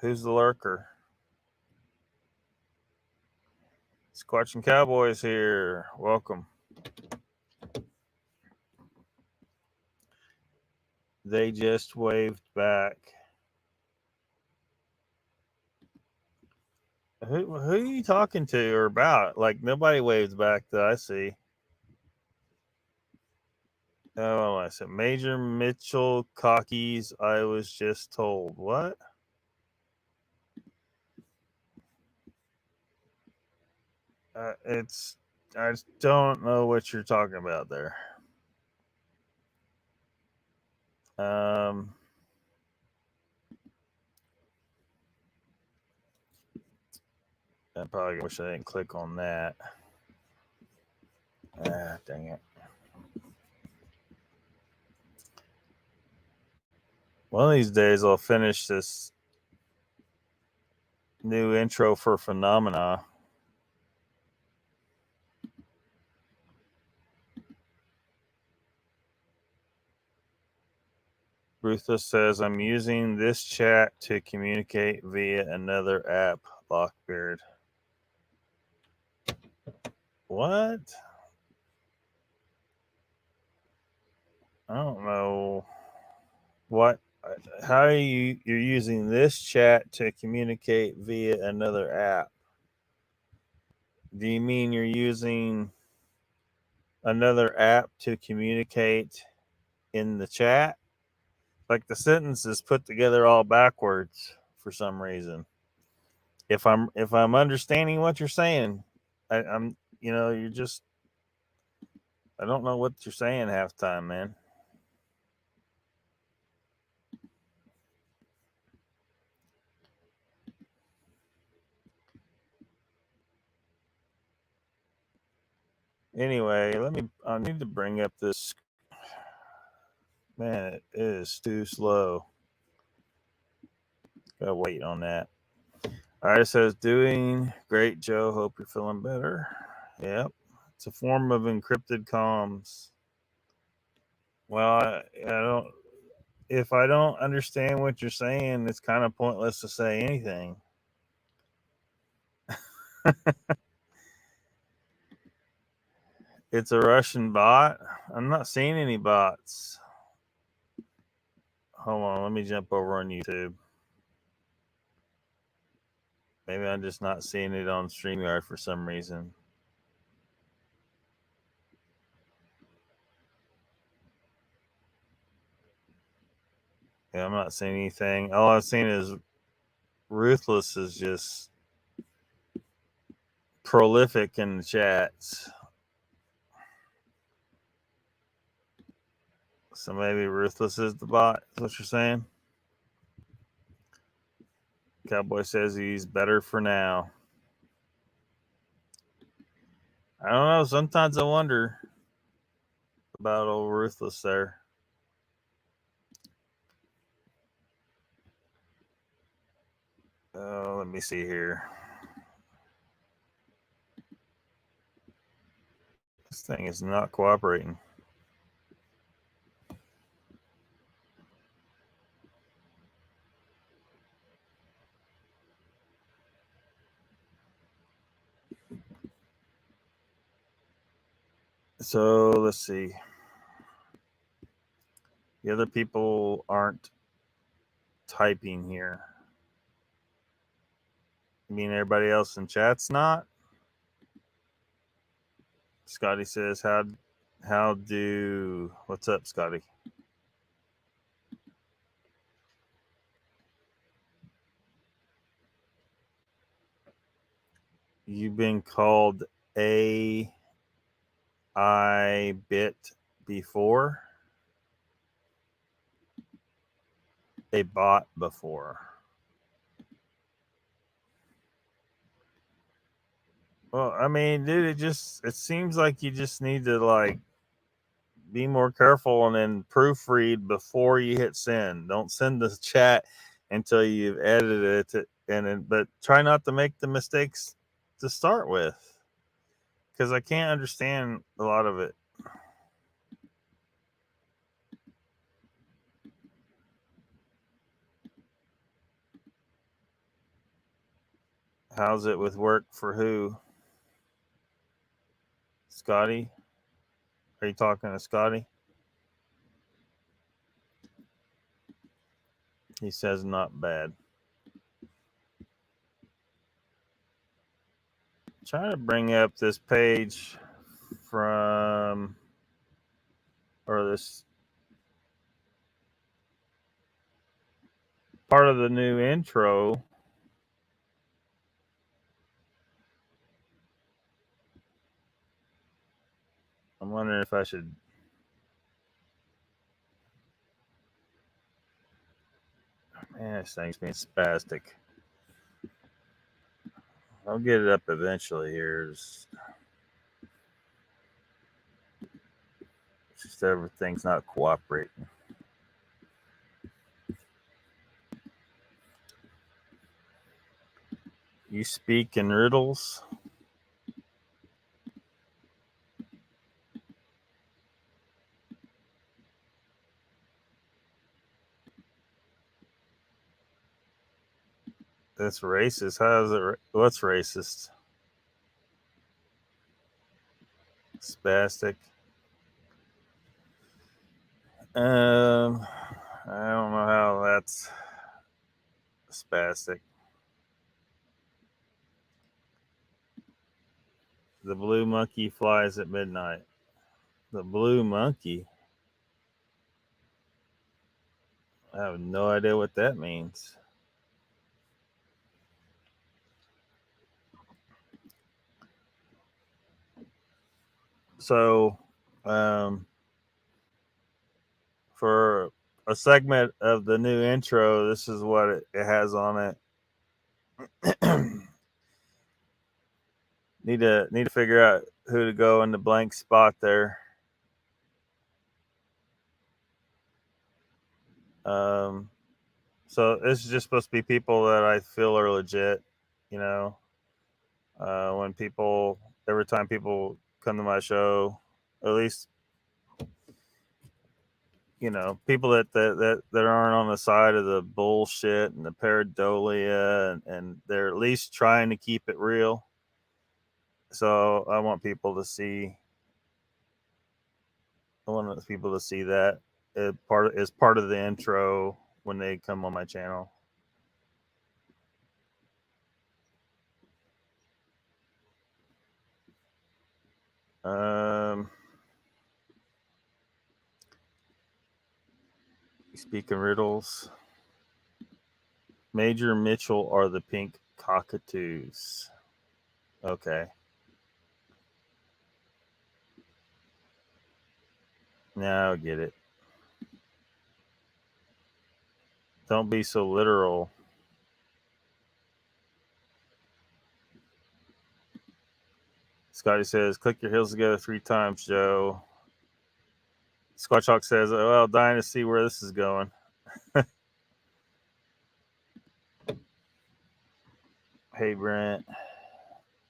Who's the lurker? Squatching Cowboys here. Welcome. They just waved back. Who are you talking to or about? Like, nobody waves back that I see. Oh, I said Major Mitchell Cockies. I was just told. What? I just don't know what you're talking about there. I probably wish I didn't click on that. Dang it. One of these days I'll finish this new intro for Phenomena. Ruthless says, I'm using this chat to communicate via another app, LOCKBEARD. What? I don't know. What? How are you're using this chat to communicate via another app? Do you mean you're using another app to communicate in the chat? Like the sentence is put together all backwards for some reason. If I'm understanding what you're saying, I'm you're just, I don't know what you're saying half time, man. Anyway, I need to bring up this. Man, it is too slow. Gotta wait on that. All right, it says, doing great, Joe. Hope you're feeling better. Yep. It's a form of encrypted comms. Well, I don't. If I don't understand what you're saying, it's kind of pointless to say anything. It's a Russian bot. I'm not seeing any bots. Hold on, let me jump over on YouTube. Maybe I'm just not seeing it on StreamYard for some reason. Yeah, I'm not seeing anything. All I've seen is Ruthless is just prolific in the chats. So maybe Ruthless is the bot, is what you're saying? Cowboy says he's better for now. I don't know. Sometimes I wonder about old Ruthless there. Let me see here. This thing is not cooperating. So let's see. The other people aren't typing here. You mean everybody else in chat's not? Scotty says, what's up, Scotty? You've been called AI bit before? A bot before. Well, I mean, dude, it seems like you just need to like be more careful and then proofread before you hit send. Don't send the chat until you've edited it, but try not to make the mistakes to start with. because I can't understand a lot of it. How's it with work for who? Scotty? Are you talking to Scotty? He says not bad. Trying to bring up this page from, or this part of the new intro. I'm wondering if I should. Man, this thing's being spastic. I'll get it up eventually here. It's just everything's not cooperating. You speak in riddles? That's racist. How is it? What's racist? Spastic. I don't know how that's spastic. The blue monkey flies at midnight. The blue monkey? I have no idea what that means. So, for a segment of the new intro, this is what it has on it. need to figure out who to go in the blank spot there. So this is just supposed to be people that I feel are legit, you know. When people, every time people come to my show, at least, you know, people that aren't on the side of the bullshit and the pareidolia, and they're at least trying to keep it real. So I want people to see. I want people to see that as part of the intro when they come on my channel. Speaking riddles. Major Mitchell are the pink cockatoos. Okay. Now I get it. Don't be so literal. Scotty says, click your heels together 3 times, Joe. Squatch Hawk says, well, dying to see where this is going. Hey, Brent.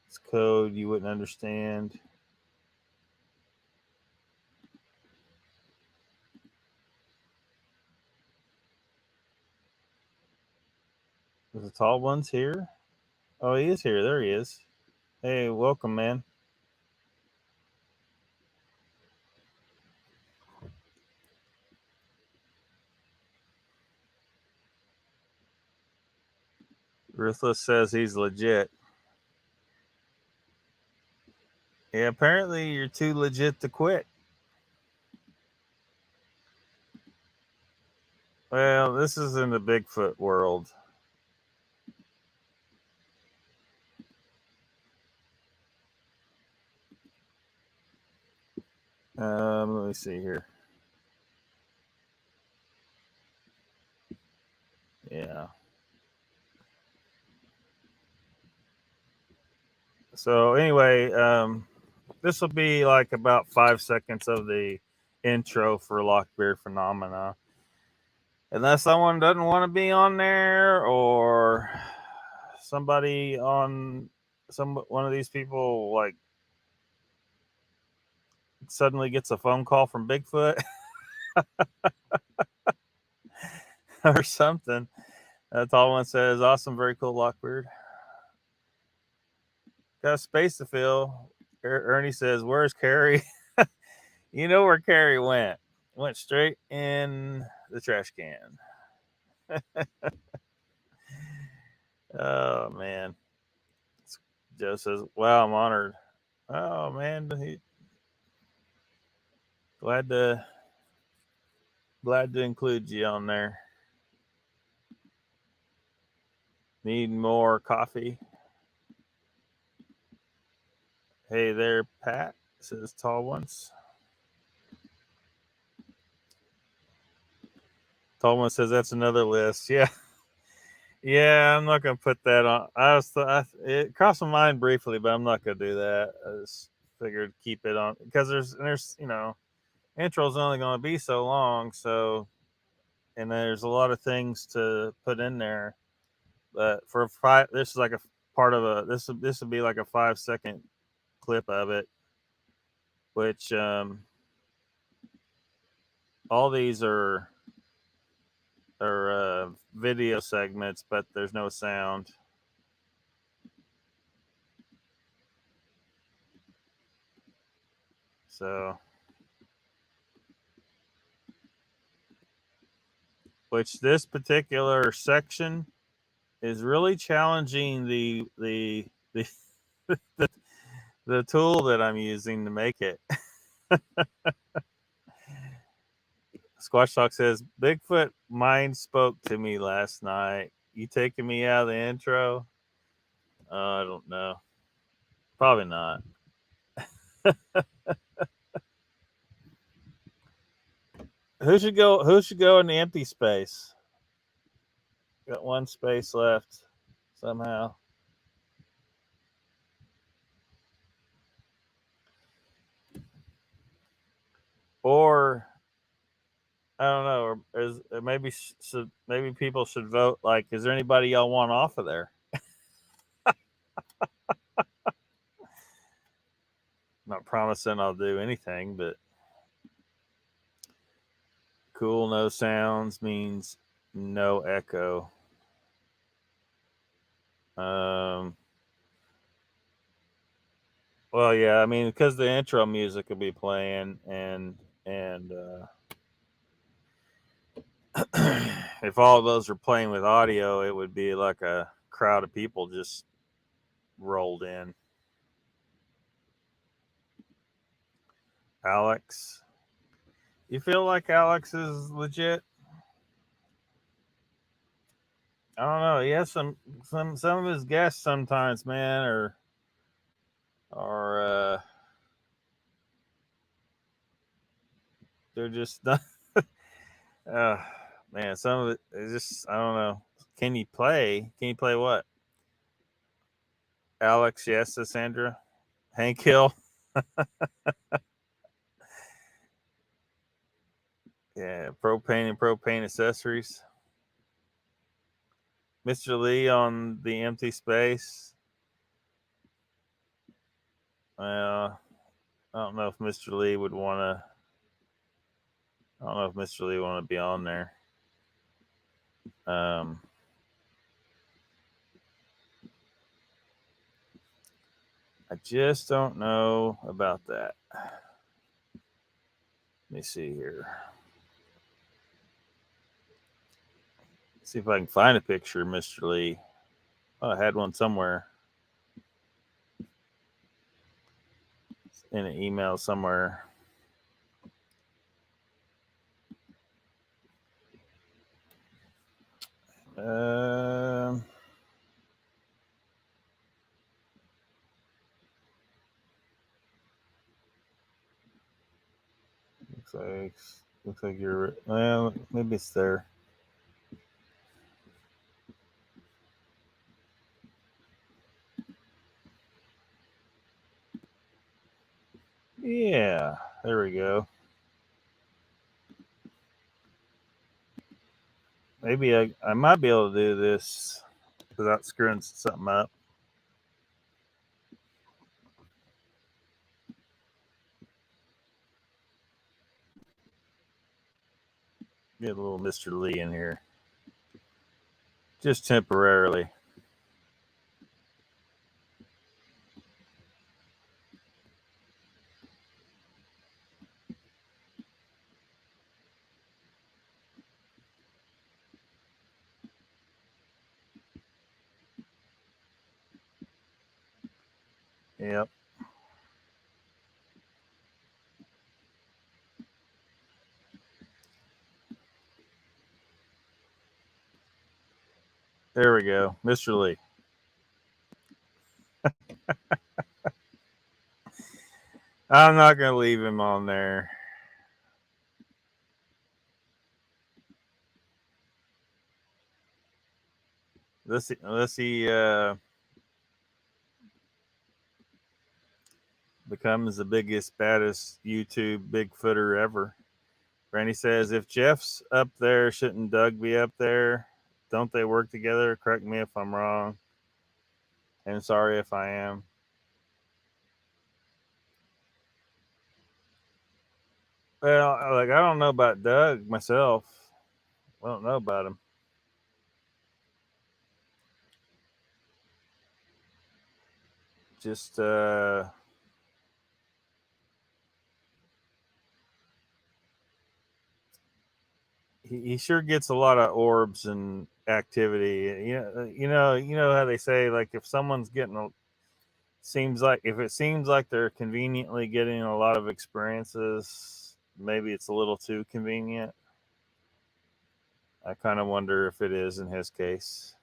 It's code you wouldn't understand. Is the tall one's here? Oh, he is here. There he is. Hey, welcome, man. Ruthless says he's legit. Yeah, apparently you're too legit to quit. Well, this is in the Bigfoot world. Let me see here. Yeah. So anyway, this will be like about 5 seconds of the intro for LOCKBEARD Phenomena. Unless someone doesn't want to be on there, or somebody on one of these people like suddenly gets a phone call from Bigfoot or something. That's all one says. Awesome, very cool, Lockbeard. Got space to fill. Ernie says, "Where's Carrie?" You know where Carrie went. Went straight in the trash can. Oh man. Joe says, "Wow, I'm honored." Oh man, glad to include you on there. Need more coffee? Hey there, Pat, says Tall Ones. Tall One says that's another list. Yeah. Yeah, I'm not going to put that on. It crossed my mind briefly, but I'm not going to do that. I just figured keep it on because there's intro's only going to be so long. So, and there's a lot of things to put in there. But for this is like a part of this would be like a 5-second clip of it, which all these are video segments, but there's no sound. So, which this particular section is really challenging the the tool that I'm using to make it. Squash Talk says, Bigfoot mind spoke to me last night. You taking me out of the intro? I don't know. Probably not. Who should go in the empty space? Got one space left somehow. Or I don't know. Or maybe people should vote. Like, is there anybody y'all want off of there? Not promising I'll do anything, but cool. No sounds means no echo. Well, yeah. I mean, because the intro music will be playing, and if all of those are playing with audio, it would be like a crowd of people just rolled in. Alex, you feel like Alex is legit? I don't know. He has some of his guests sometimes, man, or they're just not. Man, some of it is just I don't know. Can you play? Can you play what? Alex, yes, Sandra. Hank Hill. Yeah, propane and propane accessories. Mr. Lee on the empty space. Well, I don't know if Mr. Lee would want to. I don't know if Mr. Lee want to be on there. I just don't know about that. Let me see here. See if I can find a picture of Mr. Lee. Oh, I had one somewhere. In an email somewhere. Looks like you're. Well, maybe it's there. Yeah, there we go. Maybe I might be able to do this without screwing something up. Get a little Mr. Lee in here. Just temporarily. Yep. There we go. Mr. Lee. I'm not going to leave him on there. Unless he becomes the biggest, baddest YouTube Bigfooter ever. Randy says, if Jeff's up there, shouldn't Doug be up there? Don't they work together? Correct me if I'm wrong. And sorry if I am. Well, like, I don't know about Doug myself. I don't know about him. Just he sure gets a lot of orbs and activity. You know how they say, like, if someone's getting if it seems like they're conveniently getting a lot of experiences, maybe it's a little too convenient. I kind of wonder if it is in his case.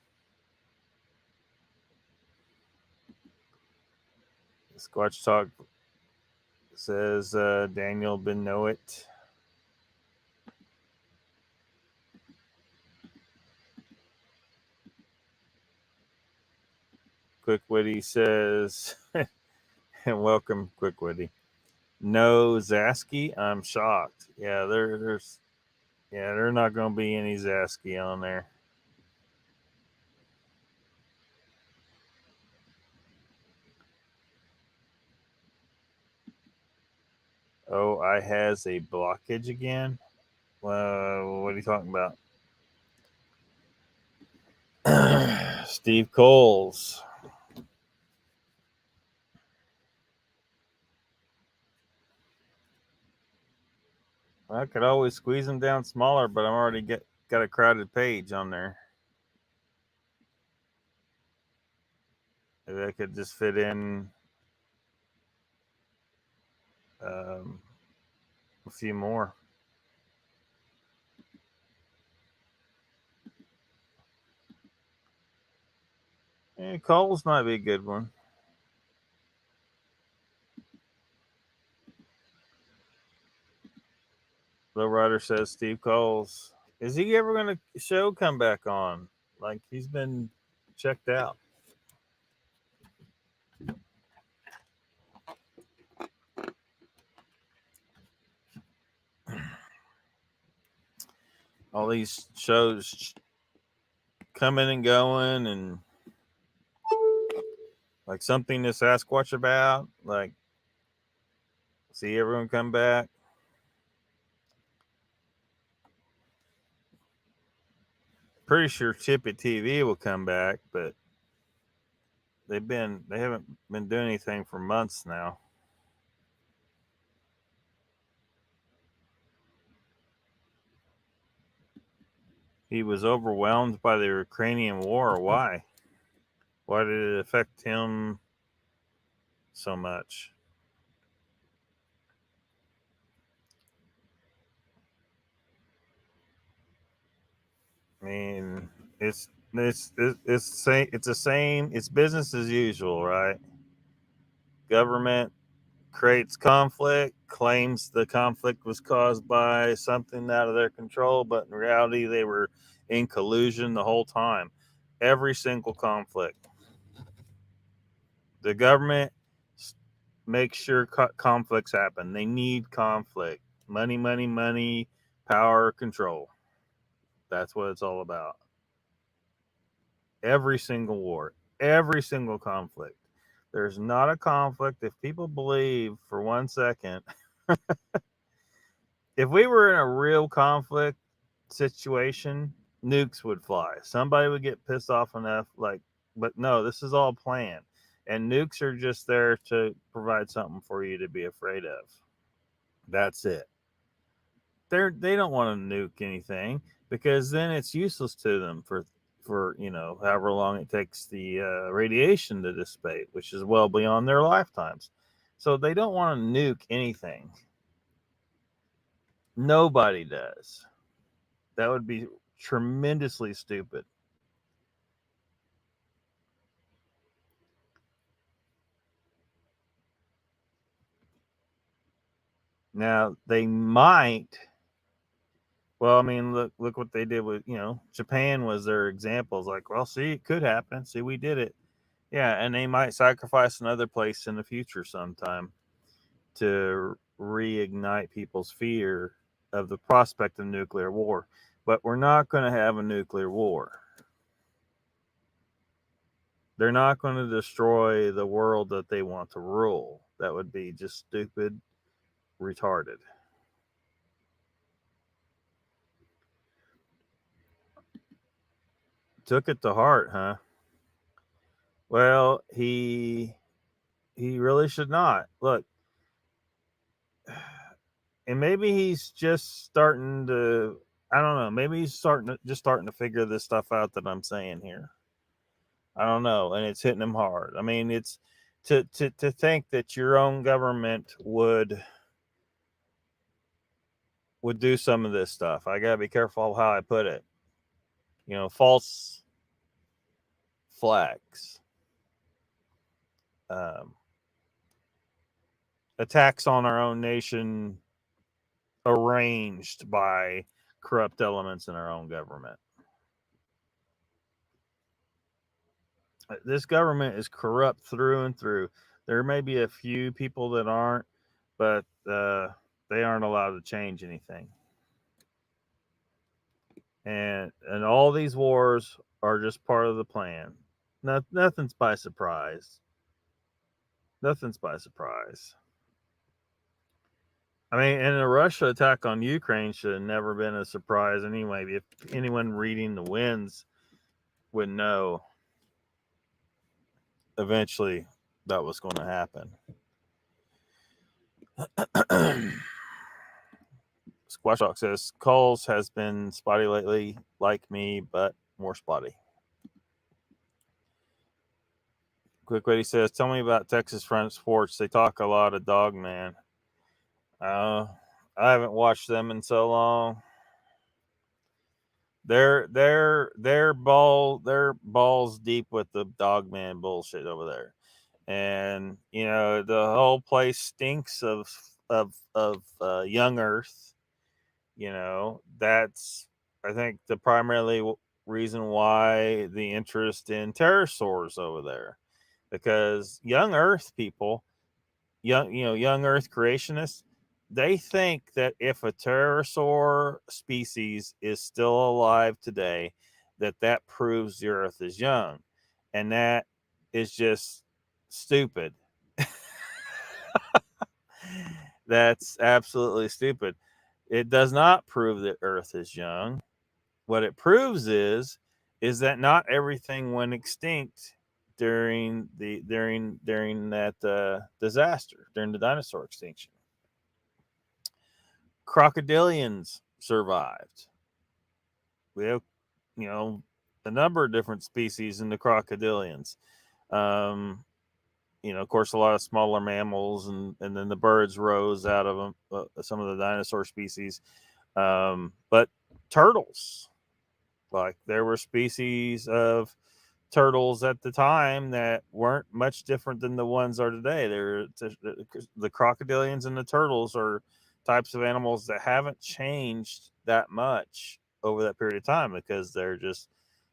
Squatch Talk says Daniel Benoit. Quick Witty says, and welcome, Quick Witty. No Zasky, I'm shocked. Yeah, there's not going to be any Zasky on there. Oh, I has a blockage again. What are you talking about? Steve Coles. I could always squeeze them down smaller, but I'm already got a crowded page on there. Maybe I could just fit in a few more. Coles might be a good one. Low Rider says Steve Coles. Is he ever going to come back on? Like, he's been checked out. All these shows coming and going, and like something to Sasquatch about. Like, see everyone come back. Pretty sure Chip TV will come back, but they haven't been doing anything for months now. He was overwhelmed by the Ukrainian war. Why? Why did it affect him so much? I mean, it's the same. It's business as usual, right? Government creates conflict, claims the conflict was caused by something out of their control, but in reality, they were in collusion the whole time. Every single conflict, the government makes sure conflicts happen. They need conflict. Money, money, money, power, control. That's what it's all about. Every single war, every single conflict. There's not a conflict. If people believe for 1 second, if we were in a real conflict situation, nukes would fly. Somebody would get pissed off enough, but no, this is all planned. And nukes are just there to provide something for you to be afraid of. That's it. They don't want to nuke anything because then it's useless to them for however long it takes the radiation to dissipate, which is well beyond their lifetimes. So they don't want to nuke anything. Nobody does. That would be tremendously stupid. Now they might. Well, I mean, look what they did with Japan was their examples. Like, well, see, it could happen. See, we did it. Yeah, and they might sacrifice another place in the future sometime to reignite people's fear of the prospect of nuclear war. But we're not going to have a nuclear war. They're not going to destroy the world that they want to rule. That would be just stupid, retarded. Took it to heart, huh? Well, he really should not. Look, and maybe he's just starting to, I don't know, maybe he's starting to figure this stuff out that I'm saying here. I don't know, and it's hitting him hard. I mean, it's to think that your own government would do some of this stuff. I gotta be careful how I put it. False flags, attacks on our own nation arranged by corrupt elements in our own government. This government is corrupt through and through. There may be a few people that aren't, but they aren't allowed to change anything. And all these wars are just part of the plan. Nothing's by surprise. Nothing's by surprise. I mean, and the Russia attack on Ukraine should have never been a surprise anyway. If anyone reading the winds would know, eventually that was going to happen. Squash Talk says, Calls has been spotty lately, like me, but more spotty. Quick Witty says, tell me about Texas front sports. They talk a lot of dog man. I haven't watched them in so long. They're balls deep with the dog man bullshit over there. And the whole place stinks of young earth. That's, I think, the primarily reason why the interest in pterosaurs over there, because young earth people, young earth creationists, they think that if a pterosaur species is still alive today, that proves the earth is young, and that is just stupid. That's absolutely stupid. It does not prove that earth is young. What it proves is that not everything went extinct during that disaster, during the dinosaur extinction. Crocodilians survived. We have, a number of different species in the crocodilians. Of course, a lot of smaller mammals, and then the birds rose out of them, some of the dinosaur species. But turtles, like, there were species of turtles at the time that weren't much different than the ones are today. The crocodilians and the turtles are types of animals that haven't changed that much over that period of time, because they're just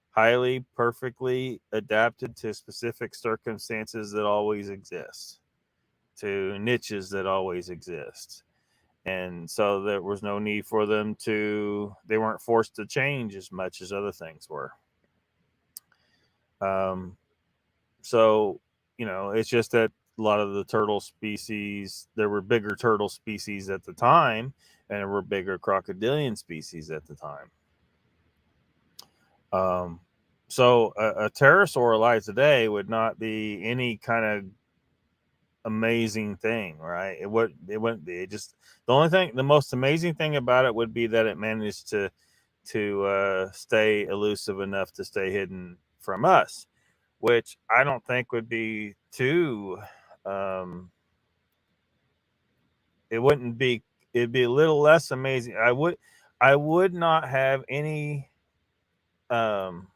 highly perfectly adapted to specific circumstances that always exist, to niches that always exist. And so there was no need for them they weren't forced to change as much as other things were. So, it's just that a lot of the turtle species, there were bigger turtle species at the time, and there were bigger crocodilian species at the time. So a pterosaur alive today would not be any kind of amazing thing, right? It wouldn't be. It just the most amazing thing about it would be that it managed to stay elusive enough to stay hidden from us, which I don't think would be too. It wouldn't be. It'd be a little less amazing. I would not have any. Um,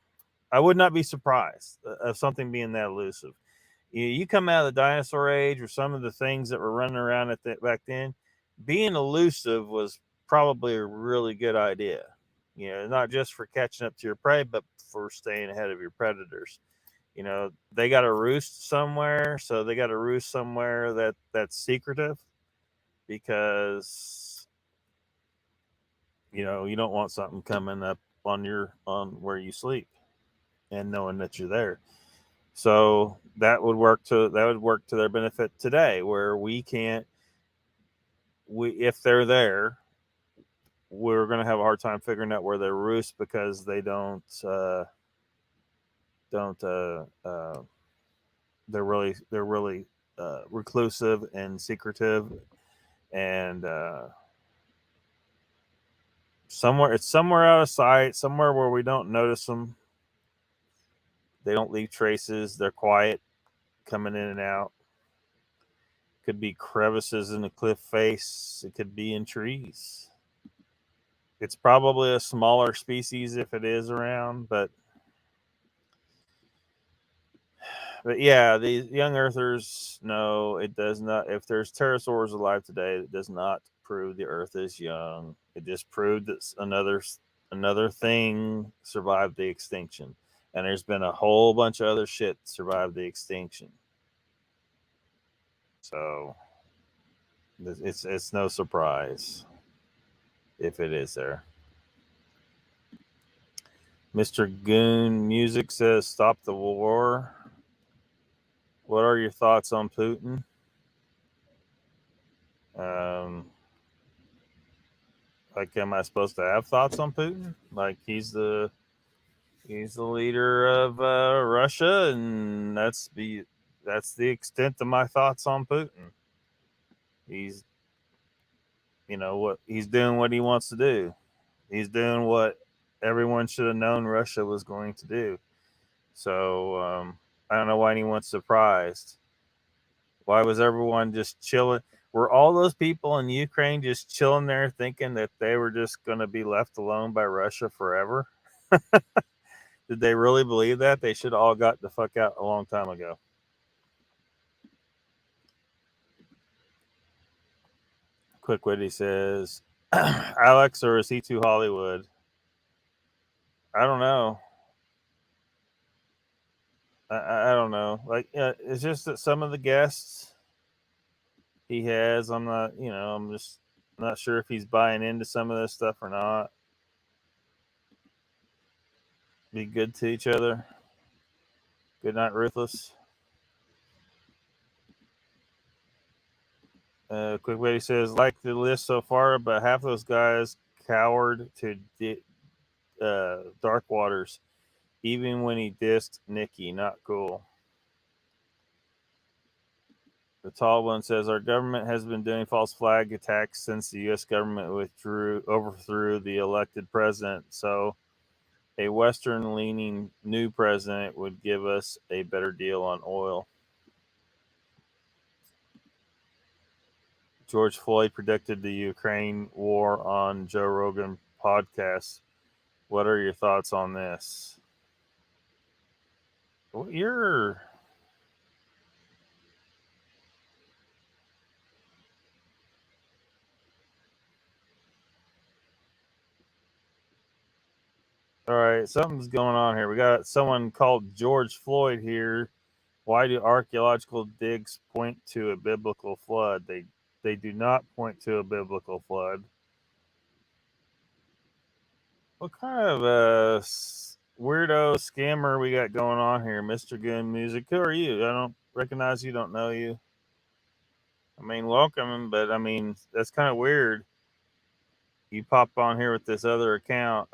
I would not be surprised of something being that elusive. You come out of the dinosaur age or some of the things that were running around back then, being elusive was probably a really good idea. Not just for catching up to your prey, but for staying ahead of your predators. They got to roost somewhere, so they got to roost somewhere that's secretive, because you don't want something coming up on where you sleep and knowing that you're there. So that would work to their benefit today, where if they're there, we're going to have a hard time figuring out where they roost, because they don't they're really reclusive and secretive, and somewhere out of sight, somewhere where we don't notice them. They don't leave traces. They're quiet, coming in and out. Could be crevices in the cliff face. It could be in trees. It's probably a smaller species if it is around, but yeah, these young earthers, no, it does not. If there's pterosaurs alive today, it does not prove the earth is young. It just proved that another thing survived the extinction. And there's been a whole bunch of other shit that survived the extinction. So it's no surprise if it is there. Mr. Goon Music says, "Stop the war." What are your thoughts on Putin? Like, am I supposed to have thoughts on Putin? Like, he's the leader of Russia, and that's the extent of my thoughts on Putin. He's what he's doing, what he wants to do. He's doing what everyone should have known Russia was going to do. So I don't know why anyone's surprised. Why was everyone just chilling? Were all those people in Ukraine just chilling there thinking that they were just going to be left alone by Russia forever? Did they really believe that? They should have all got the fuck out a long time ago. Quick Witty says, Alex, or is he too Hollywood? I don't know. I don't know. Like, it's just that some of the guests he has, I'm just not sure if he's buying into some of this stuff or not. Be good to each other. Good night, Ruthless. Quick Witty says, like the list so far, but half those guys cowered to Dark Waters, even when he dissed Nikki. Not cool. The tall one says, our government has been doing false flag attacks since the U.S. government overthrew the elected president. So a Western-leaning new president would give us a better deal on oil. George Floyd predicted the Ukraine war on Joe Rogan podcast. What are your thoughts on this? Well, all right, something's going on here. We got someone called George Floyd here. Why do archaeological digs point to a biblical flood? They do not point to a biblical flood. What kind of a weirdo scammer we got going on here, Mr. Goon Music? Who are you? I don't recognize you, don't know you. I mean, welcome, but I mean, that's kind of weird. You pop on here with this other account.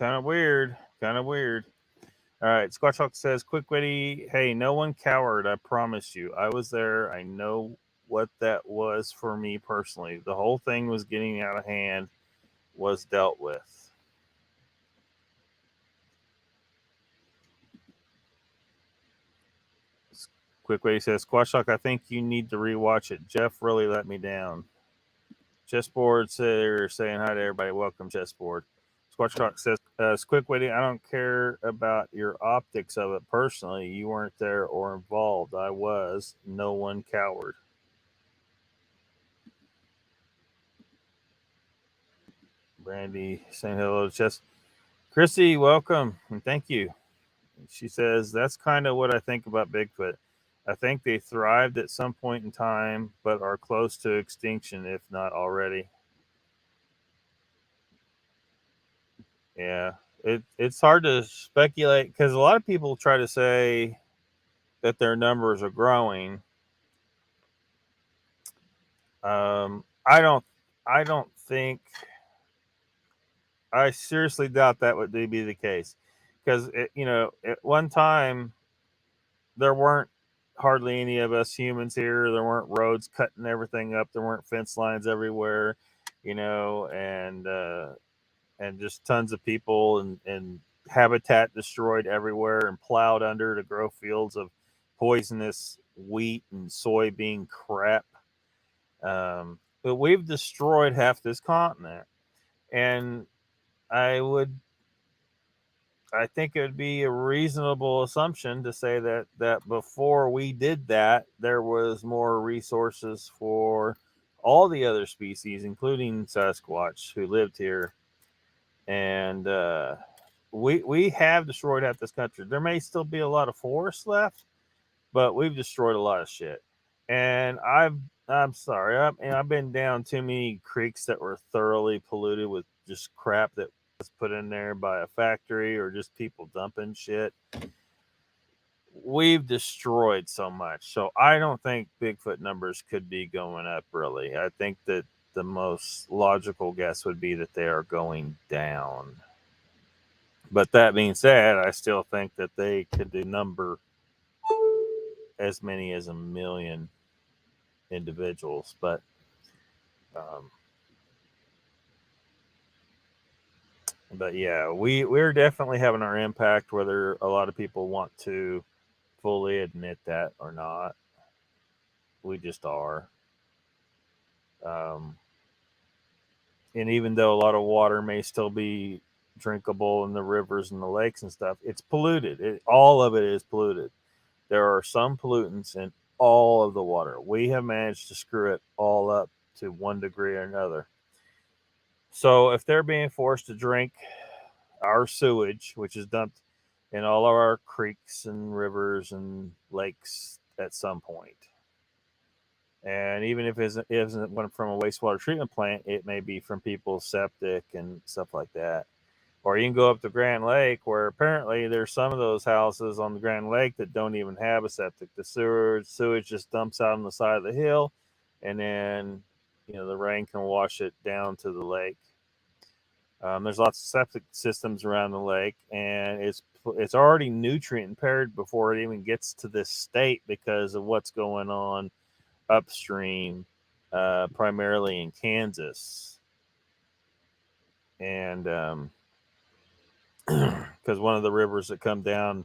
Kind of weird. All right, Squatch Hawk says, quick witty, hey, no one cowered, I promise you. I was there. I know what that was for me personally. The whole thing was getting out of hand, was dealt with. Quick witty says, Squatch Hawk, I think you need to rewatch it. Jeff really let me down. Chessboard saying hi to everybody. Welcome, Chessboard. Squatchcock says, Quick witty, I don't care about your optics of it personally. You weren't there or involved. I was. No one cowered. Brandy saying hello to Chess. Chrissy, welcome and thank you. She says, that's kind of what I think about Bigfoot. I think they thrived at some point in time, but are close to extinction, if not already. Yeah, it's hard to speculate because a lot of people try to say that their numbers are growing. I don't think. I seriously doubt that would be the case because at one time there weren't hardly any of us humans here. There weren't roads cutting everything up. There weren't fence lines everywhere, and just tons of people and habitat destroyed everywhere and plowed under to grow fields of poisonous wheat and soybean crap. But we've destroyed half this continent, and I think it would be a reasonable assumption to say that before we did that, there was more resources for all the other species, including Sasquatch, who lived here. And we have destroyed half this country. There may still be a lot of forest left, but we've destroyed a lot of shit. And I'm sorry, I've been down too many creeks that were thoroughly polluted with just crap that was put in there by a factory or just people dumping shit. We've destroyed so much. So I don't think Bigfoot numbers could be going up, really. I think that the most logical guess would be that they are going down. But that being said, I still think that they could number as many as 1 million individuals. But yeah, we're definitely having our impact, whether a lot of people want to fully admit that or not. We just are. And even though a lot of water may still be drinkable in the rivers and the lakes and stuff, it's polluted. All of it is polluted. There are some pollutants in all of the water. We have managed to screw it all up to one degree or another. So if they're being forced to drink our sewage, which is dumped in all of our creeks and rivers and lakes at some point, and even if it isn't from a wastewater treatment plant, it may be from people's septic and stuff like that. Or you can go up to Grand Lake, where apparently there's some of those houses on the Grand Lake that don't even have a septic. The sewage just dumps out on the side of the hill, and then the rain can wash it down to the lake. There's lots of septic systems around the lake, and it's already nutrient impaired before it even gets to this state because of what's going on upstream, primarily in Kansas. And because one of the rivers that come down,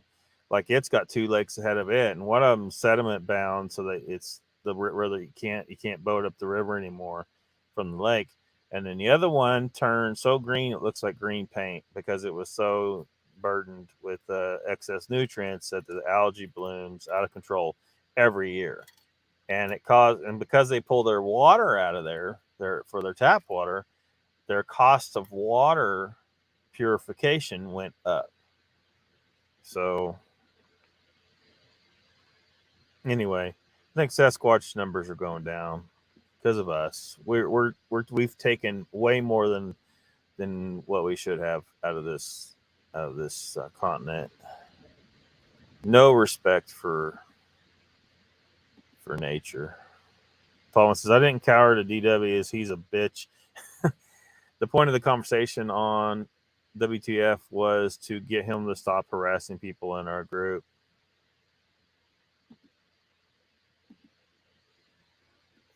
like it's got two lakes ahead of it, and one of them sediment bound, so that it's the river you can't boat up the river anymore from the lake. And then the other one turned so green it looks like green paint because it was so burdened with excess nutrients that the algae blooms out of control every year. And because they pull their water out of there for their tap water, their cost of water purification went up. So anyway, I think Sasquatch numbers are going down because of us. We've taken way more than what we should have out of this continent. No respect for nature. Paul says, I didn't cower to DW as he's a bitch. The point of the conversation on WTF was to get him to stop harassing people in our group.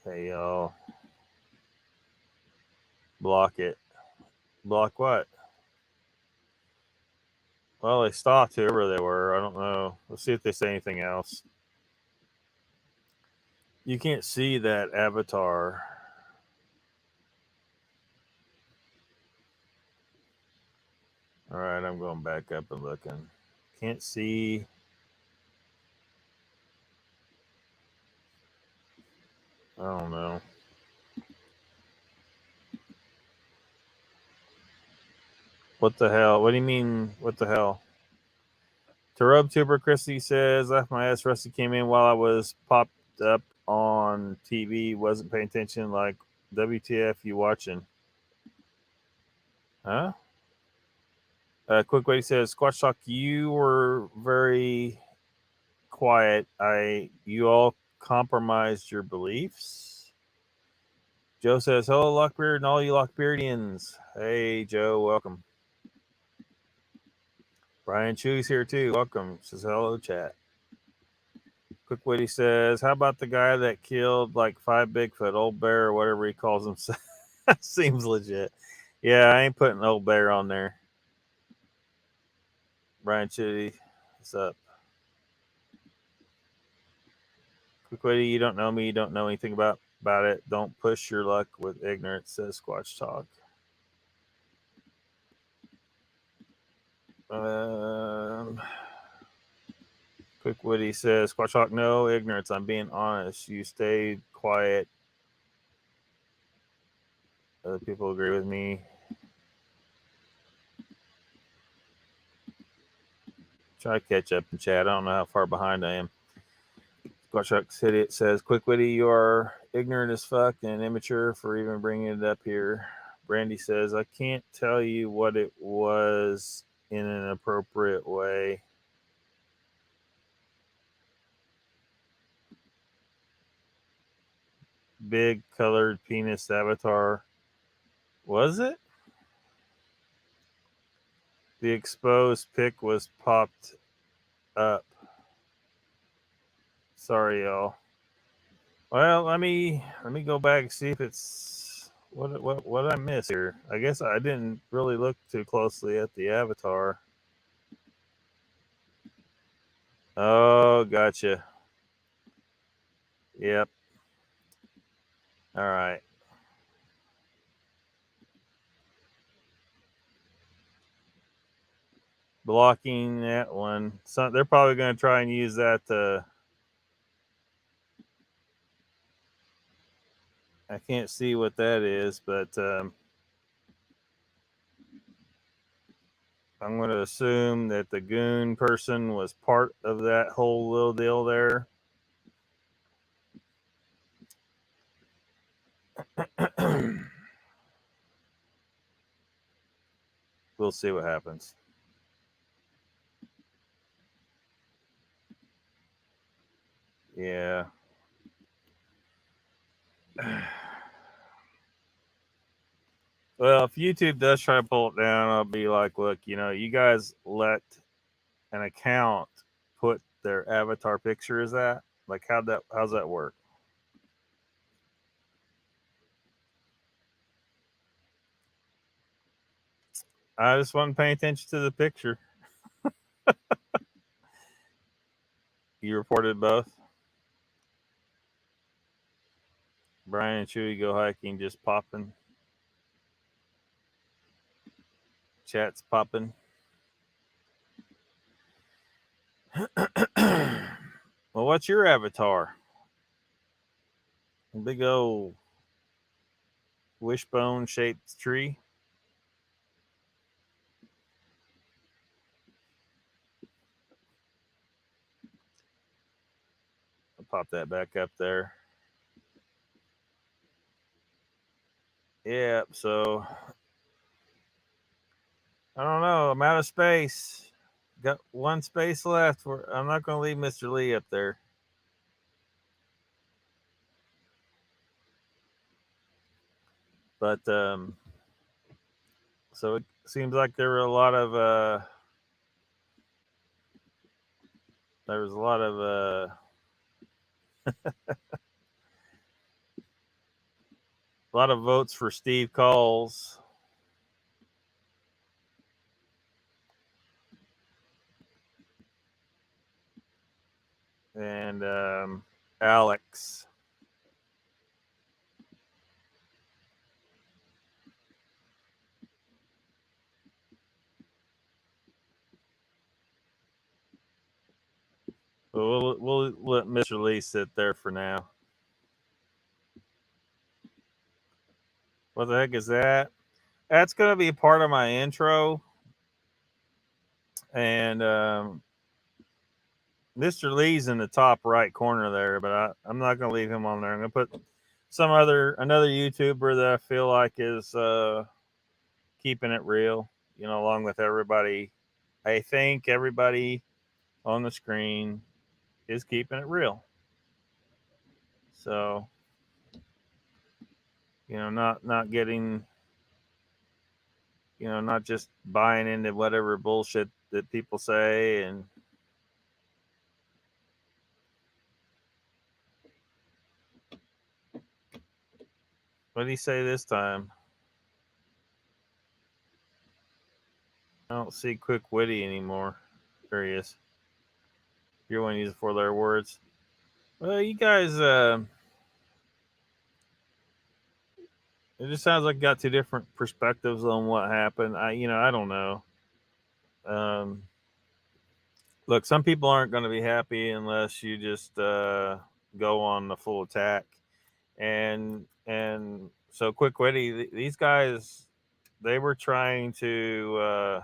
Hey, y'all. Block it. Block what? Well, they stopped whoever they were. I don't know. Let's see if they say anything else. You can't see that avatar. All right, I'm going back up and looking. Can't see. I don't know. What the hell? What do you mean, what the hell? TuberTuber Christy says, left my ass. Rusty came in while I was popped up on TV. Wasn't paying attention. Like, WTF you watching? Huh? Quick Way says, Squatch Talk, you were very quiet. You all compromised your beliefs. Joe says, hello, Lockbeard and all you Lockbeardians. Hey, Joe, welcome. Brian Chewy's here too. Welcome. Says hello, chat. Quick Witty says, how about the guy that killed like 5 Bigfoot, Old Bear, or whatever he calls himself? Seems legit. Yeah, I ain't putting Old Bear on there. Brian Chewy, what's up? Quick Witty, you don't know me. You don't know anything about it. Don't push your luck with ignorance, says Squatch Talk. Quick Witty says, Squatch Talk, no ignorance. I'm being honest. You stayed quiet. Other people agree with me. Try to catch up in chat. I don't know how far behind I am. Squatch Talk City, it says, Quick Witty, you are ignorant as fuck and immature for even bringing it up here. Brandy says, I can't tell you what it was in an appropriate way. Big colored penis avatar. Was it? The exposed pic was popped up. Sorry, y'all. Well, let me go back and see if it's what I missed here. I guess I didn't really look too closely at the avatar. Oh, gotcha. Yep. All right. Blocking that one. So they're probably going to try and use that to. I can't see what that is, but I'm going to assume that the goon person was part of that whole little deal there. We'll see what happens. Yeah. Well, if YouTube does try to pull it down, I'll be like, look, you guys let an account put their avatar picture as that. Like, how's that work? I just wasn't paying attention to the picture. You reported both? Brian and Chewy go hiking, just popping. Chat's popping. Well, what's your avatar? A big old wishbone shaped tree. I'll pop that back up there. Yeah, so I don't know. I'm out of space. Got one space left. I'm not going to leave Mr. Lee up there. But so seems like there were a lot of there was a lot of votes for Steve Coles. And Alex. We'll let Mr. Lee sit there for now. What the heck is that? That's going to be part of my intro. And Mr. Lee's in the top right corner there, but I'm not going to leave him on there. I'm going to put another YouTuber that I feel like is keeping it real, along with everybody. I think everybody on the screen is keeping it real. So, not getting, not just buying into whatever bullshit that people say. And what did he say this time? I don't see Quick Witty anymore. There he is. You're one to use 4-letter words. Well, you guys, it just sounds like you got two different perspectives on what happened. I don't know. Look, some people aren't going to be happy unless you just go on the full attack. And so Quick Witty, these guys, they were trying to,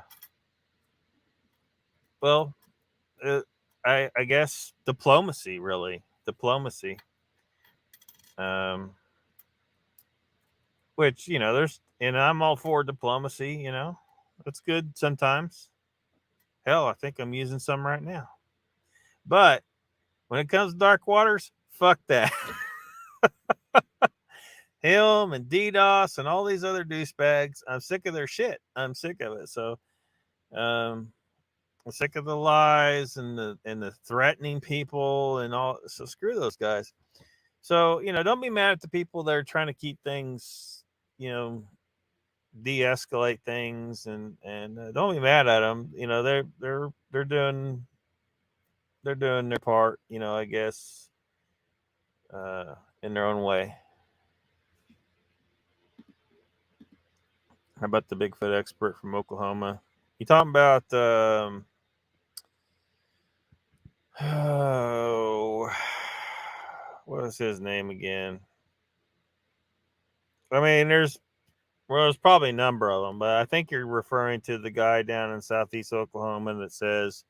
I guess diplomacy, really. Diplomacy. Which, there's, I'm all for diplomacy, it's good sometimes. Hell, I think I'm using some right now. But when it comes to Dark Waters, fuck that. Him and DDoS and all these other douchebags, I'm sick of their shit. I'm sick of it. So, I'm sick of the lies and the threatening people and all. So screw those guys. So, don't be mad at the people that are trying to keep things, de-escalate things, and don't be mad at them. They're doing their part, I guess, in their own way. How about the Bigfoot expert from Oklahoma? You talking about what was his name again? I mean, there's probably a number of them, but I think you're referring to the guy down in southeast Oklahoma that says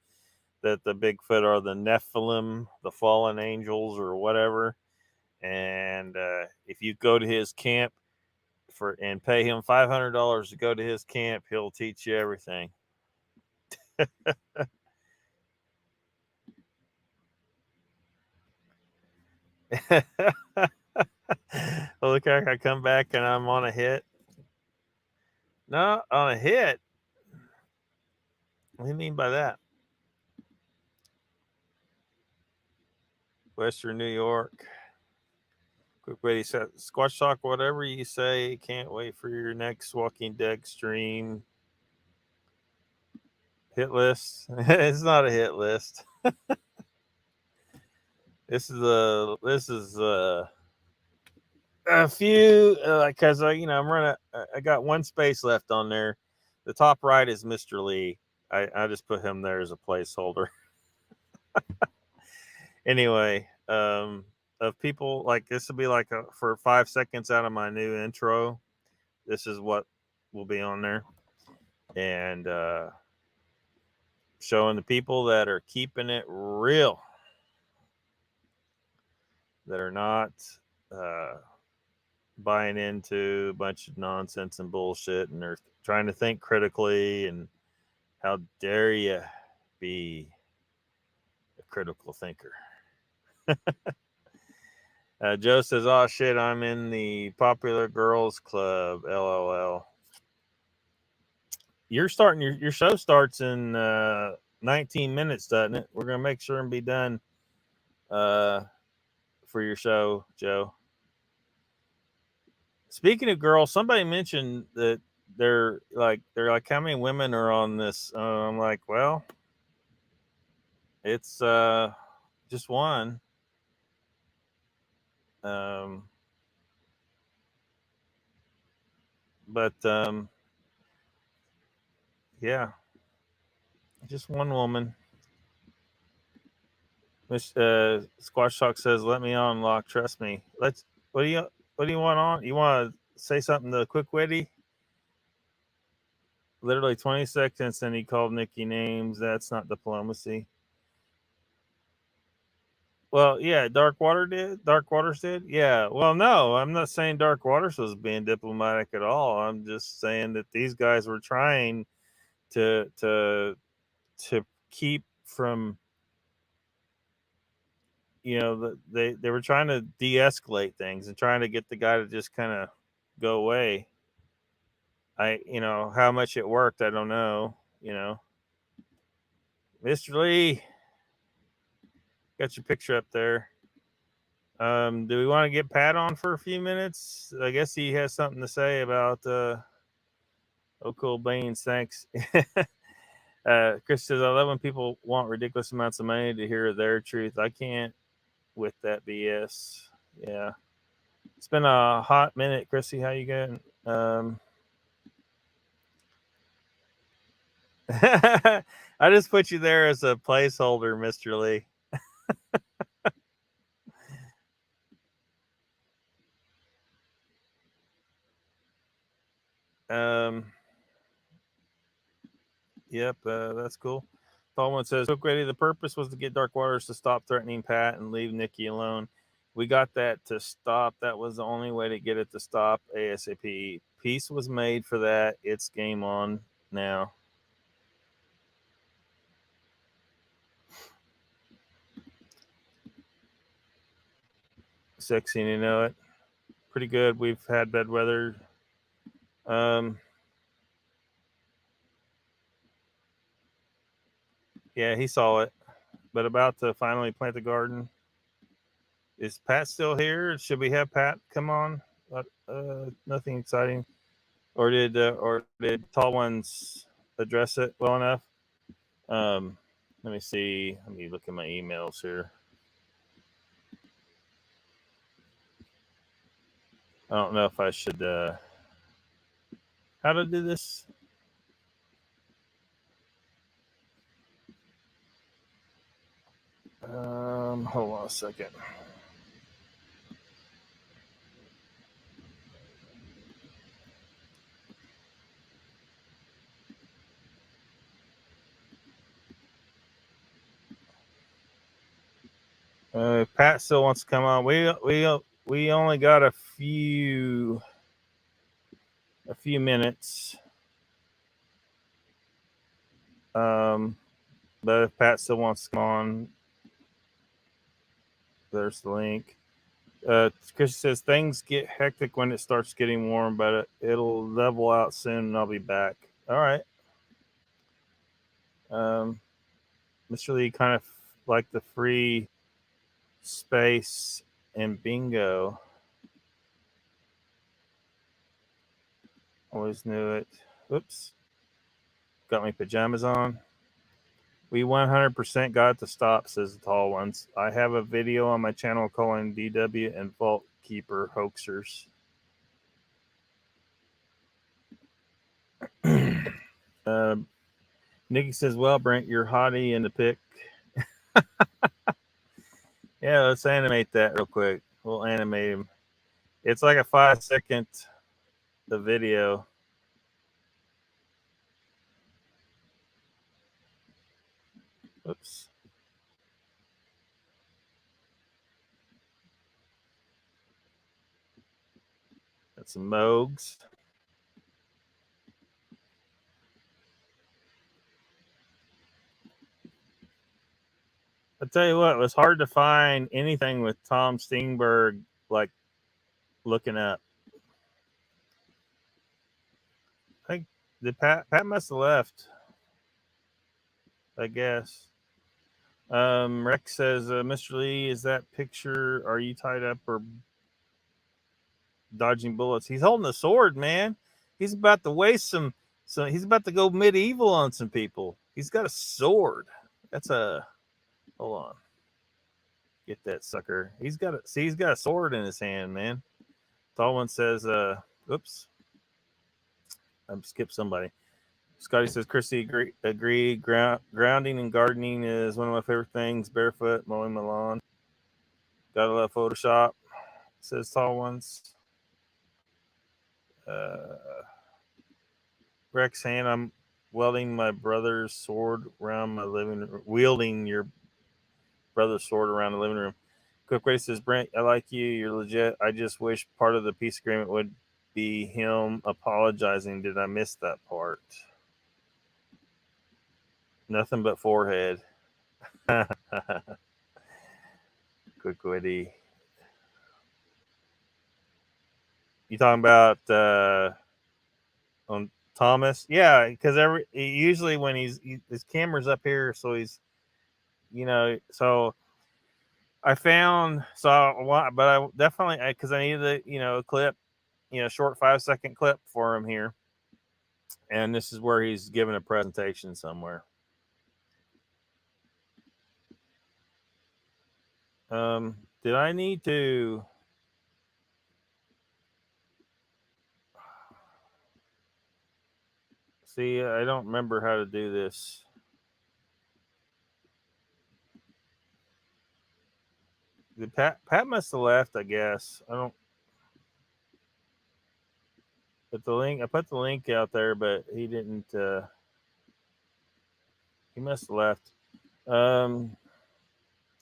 that the Bigfoot are the Nephilim, the fallen angels, or whatever. And if you go to his camp and pay him $500 to go to his camp, he'll teach you everything. Well, look, I come back and I'm on a hit. No, on a hit. What do you mean by that? Western New York. Quick way, Squatch Talk, whatever you say. Can't wait for your next Walking Dead stream. Hit list. It's not a hit list. This is a few, because I'm running. I got one space left on there. The top right is Mr. Lee. I just put him there as a placeholder. Anyway, of people, like, this will be like for 5 seconds out of my new intro. This is what will be on there, and showing the people that are keeping it real, that are not buying into a bunch of nonsense and bullshit, and they're trying to think critically. And how dare you be a critical thinker? Joe says, "Oh shit, I'm in the popular girls club." LOL. You're starting your show starts in 19 minutes, doesn't it? We're gonna make sure and be done for your show, Joe. Speaking of girls, somebody mentioned that they're like how many women are on this? I'm like, well, it's just one. But yeah, just one woman. Miss Squash Talk says, "Let me on, Lock. Trust me. Let's. What do you want on? You want to say something to Quick Witty? Literally 20 seconds, and he called Nikki names. That's not diplomacy. Well, yeah, Dark Waters did. Yeah. Well, no, I'm not saying Dark Waters was being diplomatic at all. I'm just saying that these guys were trying to keep from, they were trying to de-escalate things and trying to get the guy to just kind of go away. How much it worked, I don't know. Mr. Lee, got your picture up there. Do we want to get Pat on for a few minutes? I guess he has something to say about cool beans. Thanks. Chris says, I love when people want ridiculous amounts of money to hear their truth. I can't with that BS. Yeah. It's been a hot minute, Chrissy. How you going? I just put you there as a placeholder, Mr. Lee. Yep, that's cool. Tallman says, Quick Ready, the purpose was to get Dark Waters to stop threatening Pat and leave Nikki alone. We got that to stop. That was the only way to get it to stop ASAP. Peace was made for that. It's game on now. Sexy, you know it. Pretty good. We've had bad weather. Yeah, he saw it, but about to finally plant the garden. Is Pat still here? Should we have Pat come on? Nothing exciting. Or did Tall Ones address it well enough? Let me see. Let me look at my emails here. I don't know if I should. How to do this? Hold on a second. Pat still wants to come on. We only got a few minutes. But if Pat still wants to come on, there's the link. Chris says things get hectic when it starts getting warm, but it'll level out soon, and I'll be back. All right. Mr. Lee kind of like the free space and bingo. Always knew it. Oops. Got my pajamas on. We 100% got to stop, says the Tall Ones. I have a video on my channel calling DW and Vault Keeper hoaxers. Nikki says, well, Brent, you're hottie in the pic. Yeah, let's animate that real quick. We'll animate him. It's like a 5-second video. Oops. That's some Moogs. I tell you what, it was hard to find anything with Tom Steenberg like looking up. I think Pat must have left, I guess. Rex says, Mr. Lee, is that picture? Are you tied up or dodging bullets? He's holding a sword, man. He's about to waste some. So he's about to go medieval on some people. He's got a sword. That's a. Hold on. Get that sucker. He's got a. See, he's got a sword in his hand, man. Tall one says, oops. I've skipped somebody. Scotty says, Christy, agree. Grounding and gardening is one of my favorite things. Barefoot, mowing my lawn. Gotta love Photoshop, says Tall Ones. Rex hand, I'm welding my brother's sword around my living room. Wielding your brother's sword around the living room. Quick Way says, Brent, I like you. You're legit. I just wish part of the peace agreement would be him apologizing. Did I miss that part? Nothing but forehead. Quick Witty. You talking about on Thomas? Yeah, because usually when his camera's up here, so he's, so I found but I definitely because I needed a clip, short 5-second clip for him here, and this is where he's giving a presentation somewhere. Did I need to? See, I don't remember how to do this. Pat must have left, I guess. I don't. But I put the link out there, but he didn't. He must have left.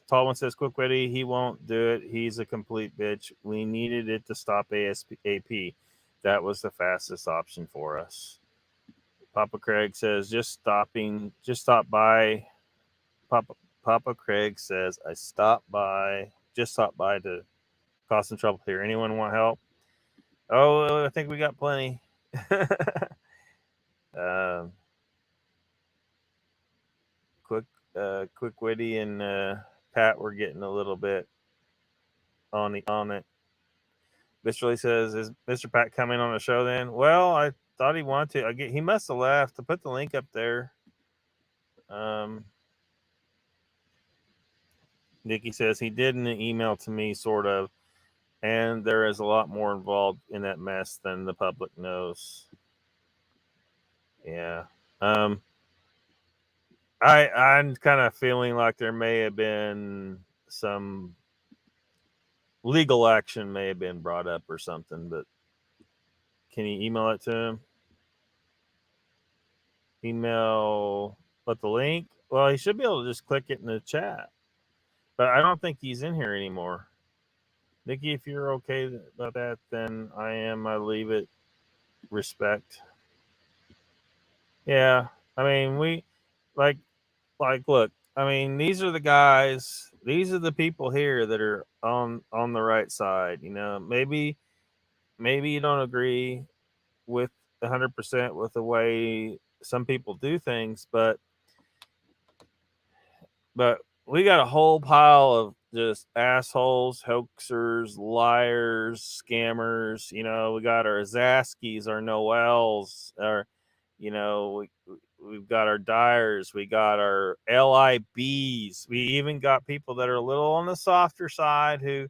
Tall One says, Quick Witty, he won't do it. He's a complete bitch. We needed it to stop ASAP. That was the fastest option for us. Papa Craig says, just stop by. Papa Craig says, just stop by to cause some trouble here. Anyone want help? Oh, I think we got plenty. Quick Witty and Pat were getting a little bit on it. Mr. Lee says, is Mr. Pat coming on the show then? Well, I thought he wanted to. He must have left. I put the link up there. Nikki says he did an email to me, sort of, and there is a lot more involved in that mess than the public knows. Yeah. I'm kind of feeling like there may have been some legal action may have been brought up or something, but can you email it to him? Email with the link? Well, he should be able to just click it in the chat, but I don't think he's in here anymore. Nikki, if you're okay about that, then I am. I leave it. Respect. Yeah, I mean, we like look. I mean, these are the guys. These are the people here that are on the right side. Maybe you don't agree with 100% with the way some people do things, but we got a whole pile of just assholes, hoaxers, liars, scammers. We got our Zaskis, our Noels, our, we've got our Dyers, we got our LIBs. We even got people that are a little on the softer side who,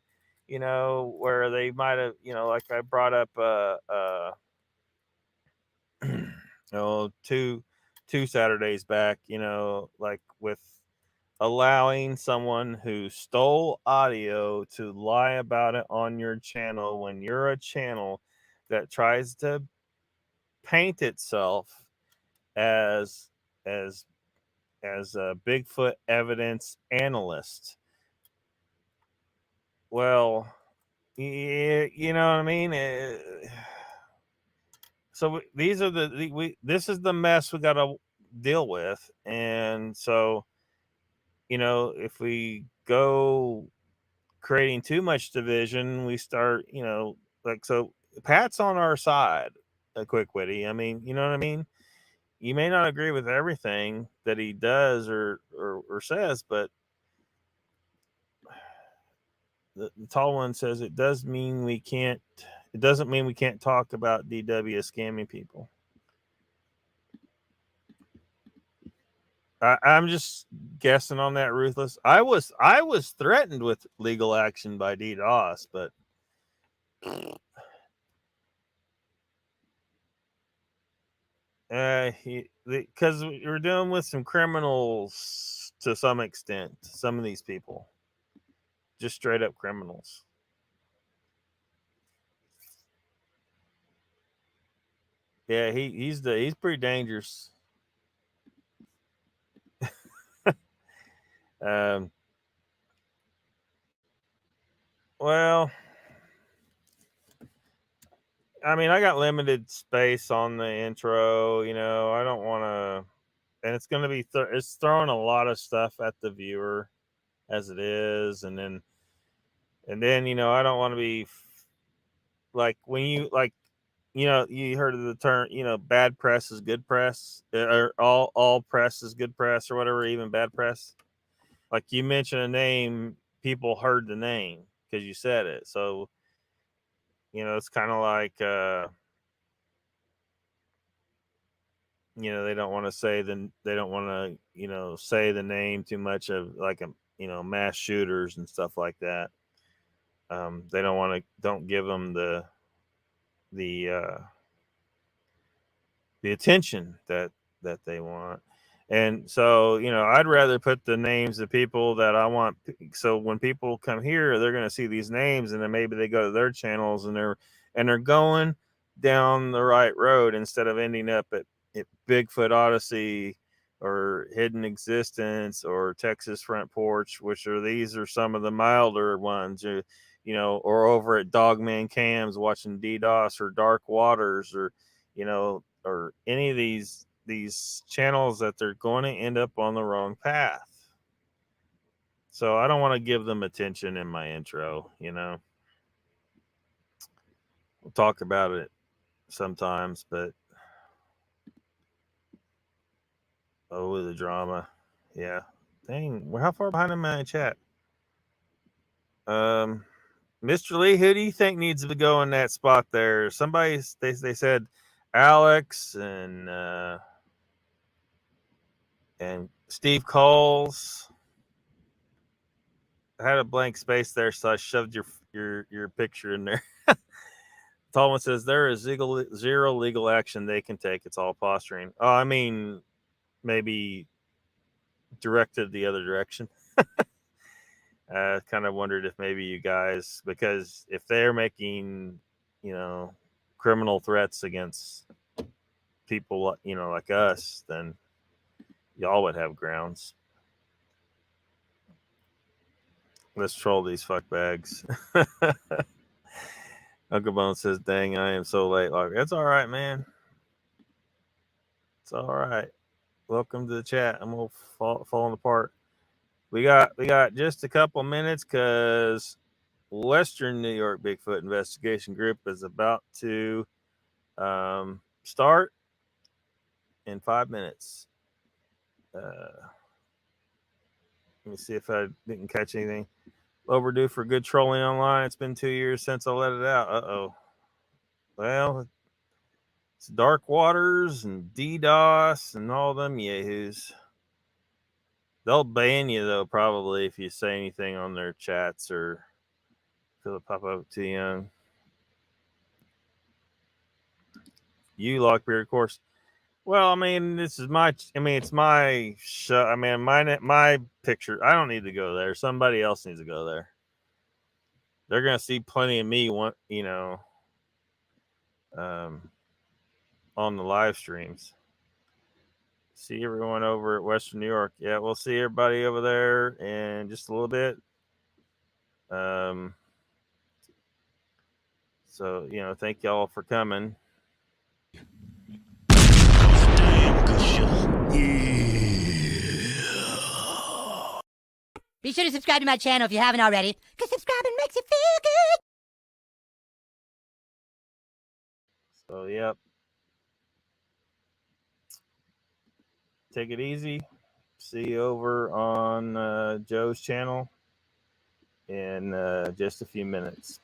where they might have, like I brought up, two Saturdays back, like with allowing someone who stole audio to lie about it on your channel when you're a channel that tries to paint itself as a Bigfoot evidence analyst. Well, you know what I mean? So these are this is the mess we got to deal with. And so, if we go creating too much division, we start, so Pat's on our side, Quick Witty. I mean, you know what I mean? you may not agree with everything that he does or says, but the tall one says it doesn't mean we can't talk about DW scamming people. I'm just guessing on that, Ruthless. I was threatened with legal action by DDoS, but because we're dealing with some criminals to some extent. Some of these people, just straight up criminals. Yeah, he's pretty dangerous. Well, I mean, I got limited space on the intro. I don't want to, and it's going to be it's throwing a lot of stuff at the viewer as it is, and then I don't want to be like when you you heard of the term, bad press is good press, or all press is good press, or whatever, even bad press. Like you mention a name, people heard the name because you said it. So, it's kind of like, they don't want to say they don't want to, say the name too much of like mass shooters and stuff like that. They don't give them the attention that they want. And so, I'd rather put the names of people that I want. So when people come here, they're going to see these names, and then maybe they go to their channels and they're going down the right road instead of ending up at Bigfoot Odyssey or Hidden Existence or Texas Front Porch, these are some of the milder ones, or over at Dogman Cams watching DDoS or Dark Waters, or or any of these channels that they're going to end up on the wrong path. So I don't want to give them attention in my intro. We'll talk about it sometimes, but the drama. Yeah. Dang, how far behind am I in chat? Mr. Lee, who do you think needs to go in that spot there? Somebody, they said Alex and Steve Coles. I had a blank space there, so I shoved your picture in there. Tallman says there is zero legal action they can take. It's all posturing. Oh, I mean, maybe directed the other direction. I kind of wondered if maybe you guys, because if they're making, criminal threats against people, like us, then y'all would have grounds. Let's troll these fuckbags. Uncle Bone says, dang, I am so late. Like, it's all right, man. It's all right. Welcome to the chat. I'm all falling apart. We got just a couple minutes because Western New York Bigfoot Investigation Group is about to start in 5 minutes. Let me see if I didn't catch anything. Overdue for good trolling online. It's been 2 years since I let it out. Uh-oh. Well, it's Dark Waters and DDoS and all them yahoos. They'll ban you, though, probably, if you say anything on their chats or feel it pop up too young. You, Lockbeard, of course. Well, I mean, it's my show. I mean, my picture. I don't need to go there. Somebody else needs to go there. They're going to see plenty of me, on the live streams. See everyone over at Western New York. Yeah, we'll see everybody over there in just a little bit. So, thank y'all for coming. Be sure to subscribe to my channel if you haven't already, because subscribing makes you feel good. So, yep. take it easy. See you over on Joe's channel in just a few minutes.